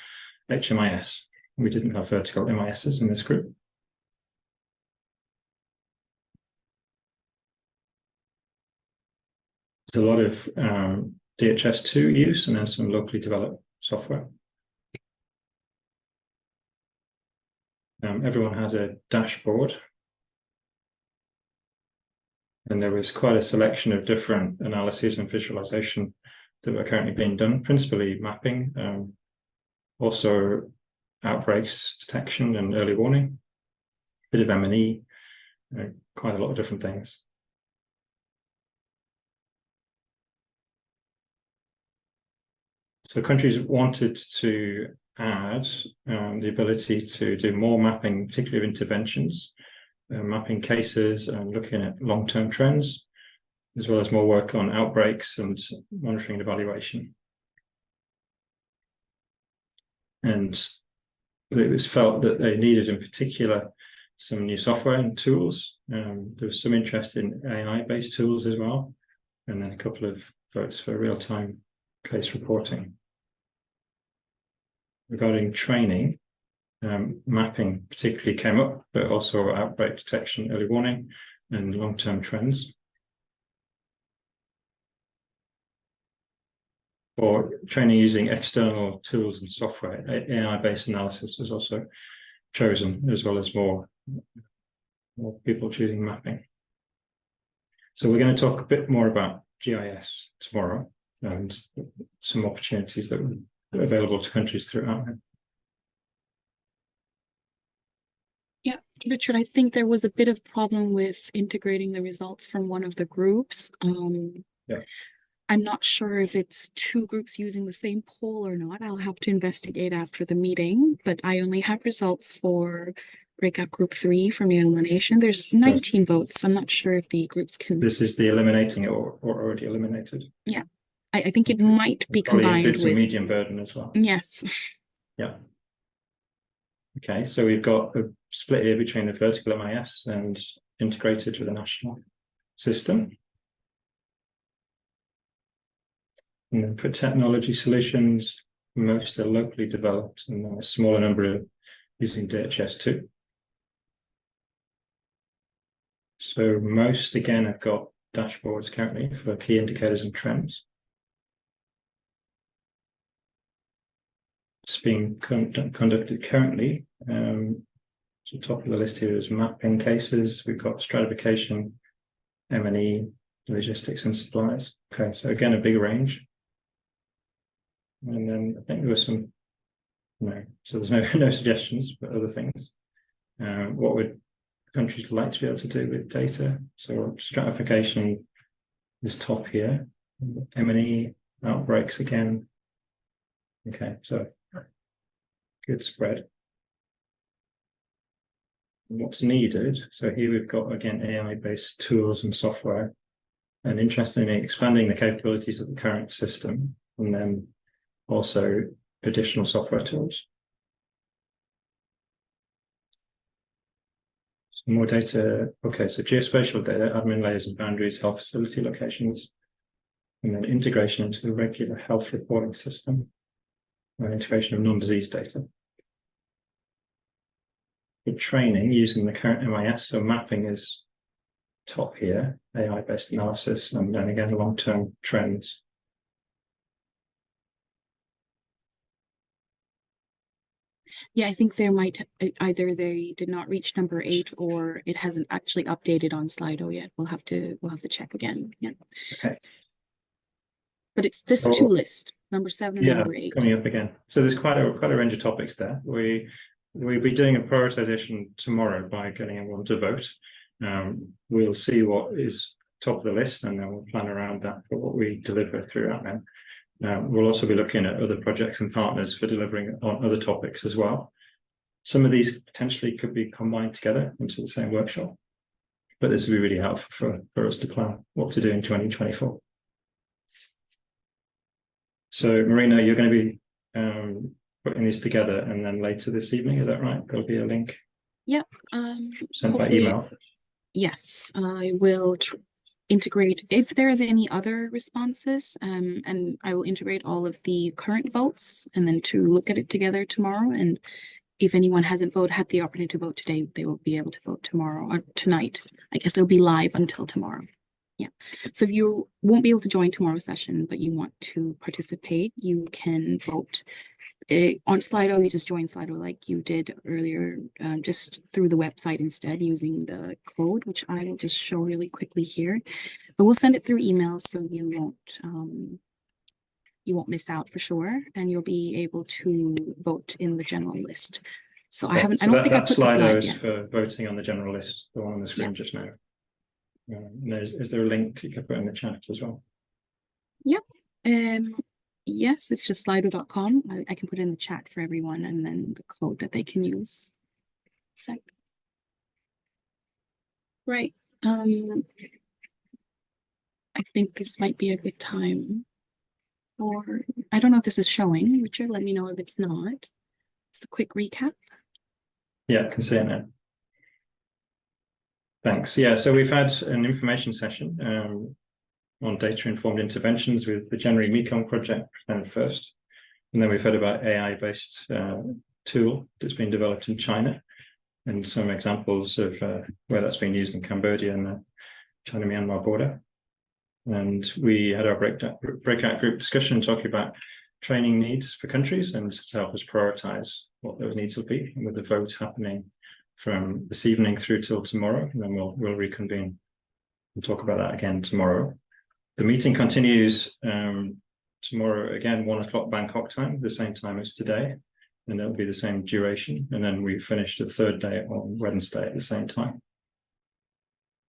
HMIS. We didn't have vertical MISs in this group. There's a lot of DHS2 use and then some locally developed software. Everyone had a dashboard. And there was quite a selection of different analyses and visualization that were currently being done, principally mapping, also outbreaks detection and early warning, a bit of M&E, quite a lot of different things. So countries wanted to add the ability to do more mapping, particularly of interventions, mapping cases and looking at long-term trends, as well as more work on outbreaks and monitoring and evaluation. And it was felt that they needed, in particular, some new software and tools. There was some interest in AI-based tools as well, and then a couple of votes for real-time case reporting. Regarding training, mapping particularly came up, but also outbreak detection, early warning, and long-term trends. For training using external tools and software, AI-based analysis was also chosen, as well as more people choosing mapping. So we're going to talk a bit more about GIS tomorrow and some opportunities that are available to countries through APMEN. Yeah, Richard, I think there was a bit of problem with integrating the results from one of the groups. Yeah. I'm not sure if it's 2 groups using the same poll or not. I'll have to investigate after the meeting, but I only have results for breakout group 3 from the elimination. There's 19 votes. I'm not sure if the groups can... This is the eliminating or already eliminated. Yeah, I think it might be Probably combined includes with... some medium burden as well. Yes. Yeah. Okay, so we've got a split here between the vertical MIS and integrated with a national system. And then for technology solutions, most are locally developed and a smaller number are using DHS2. So most, again, have got dashboards currently for key indicators and trends. It's being conducted currently. So top of the list here is mapping cases. We've got stratification, M&E, logistics and supplies. Okay, so again, a big range. And then I think there was some, no, so there's no suggestions, but other things. What would countries like to be able to do with data? So stratification is top here. M&E, outbreaks again. Okay, so good spread. What's needed? So here we've got, again, AI-based tools and software, and interestingly, expanding the capabilities of the current system, and then also additional software tools. Some more data. Okay, so geospatial data, admin layers and boundaries, health facility locations, and then integration into the regular health reporting system, and integration of non-disease data. For training using the current MIS, so mapping is top here, AI-based analysis, and then again, long-term trends. Yeah, I think there might either they did not reach number 8 or it hasn't actually updated on Slido yet. We'll have to check again. Yeah. Okay. But it's this So- two list, number 7 and Yeah, number 8. coming up again. So there's quite a range of topics there. We'll be doing a prioritization tomorrow by getting everyone to vote. We'll see what is top of the list, and then we'll plan around that for what we deliver through APMEN. We'll also be looking at other projects and partners for delivering on other topics as well. Some of these potentially could be combined together into the same workshop, but this will be really helpful for us to plan what to do in 2024. So Marina, you're going to be putting these together, and then later this evening, is that right? There'll be a link. Yep. Sent by Hopefully, email. yes, I will integrate if there is any other responses, and I will integrate all of the current votes and then to look at it together tomorrow. And if anyone hasn't had the opportunity to vote today, they will be able to vote tomorrow or tonight. I guess it'll be live until tomorrow. Yeah. So if you won't be able to join tomorrow's session, but you want to participate, you can vote. On Slido, you just join Slido like you did earlier, just through the website instead, using the code, which I will just show really quickly here. But we'll send it through email, so you won't miss out for sure, and you'll be able to vote in the general list. So I don't think I put the slide yet. For voting on the general list, the one on the screen just now. Is there a link you could put in the chat as well? Yep. Yes, it's just slido.com. I can put it in the chat for everyone, and then the code that they can use. Right. I think this might be a good time. Or I don't know if this is showing. Richard, let me know if it's not. It's a quick recap. Yeah, I can see it now. Thanks. Yeah, so we've had an information session on data-informed interventions with the January Mekong project presented first. And then we've heard about AI-based tool that's been developed in China and some examples of where that's been used in Cambodia and the China-Myanmar border. And we had our breakout group discussion talking about training needs for countries and to help us prioritize what those needs will be, and with the vote happening from this evening through till tomorrow, and then we'll reconvene and talk about that again tomorrow. The meeting continues tomorrow again, 1 o'clock Bangkok time, the same time as today, and it'll be the same duration. And then we finish the third day on Wednesday at the same time.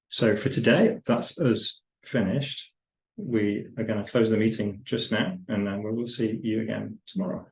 So for today, that's us finished. We are going to close the meeting just now, and then we will see you again tomorrow.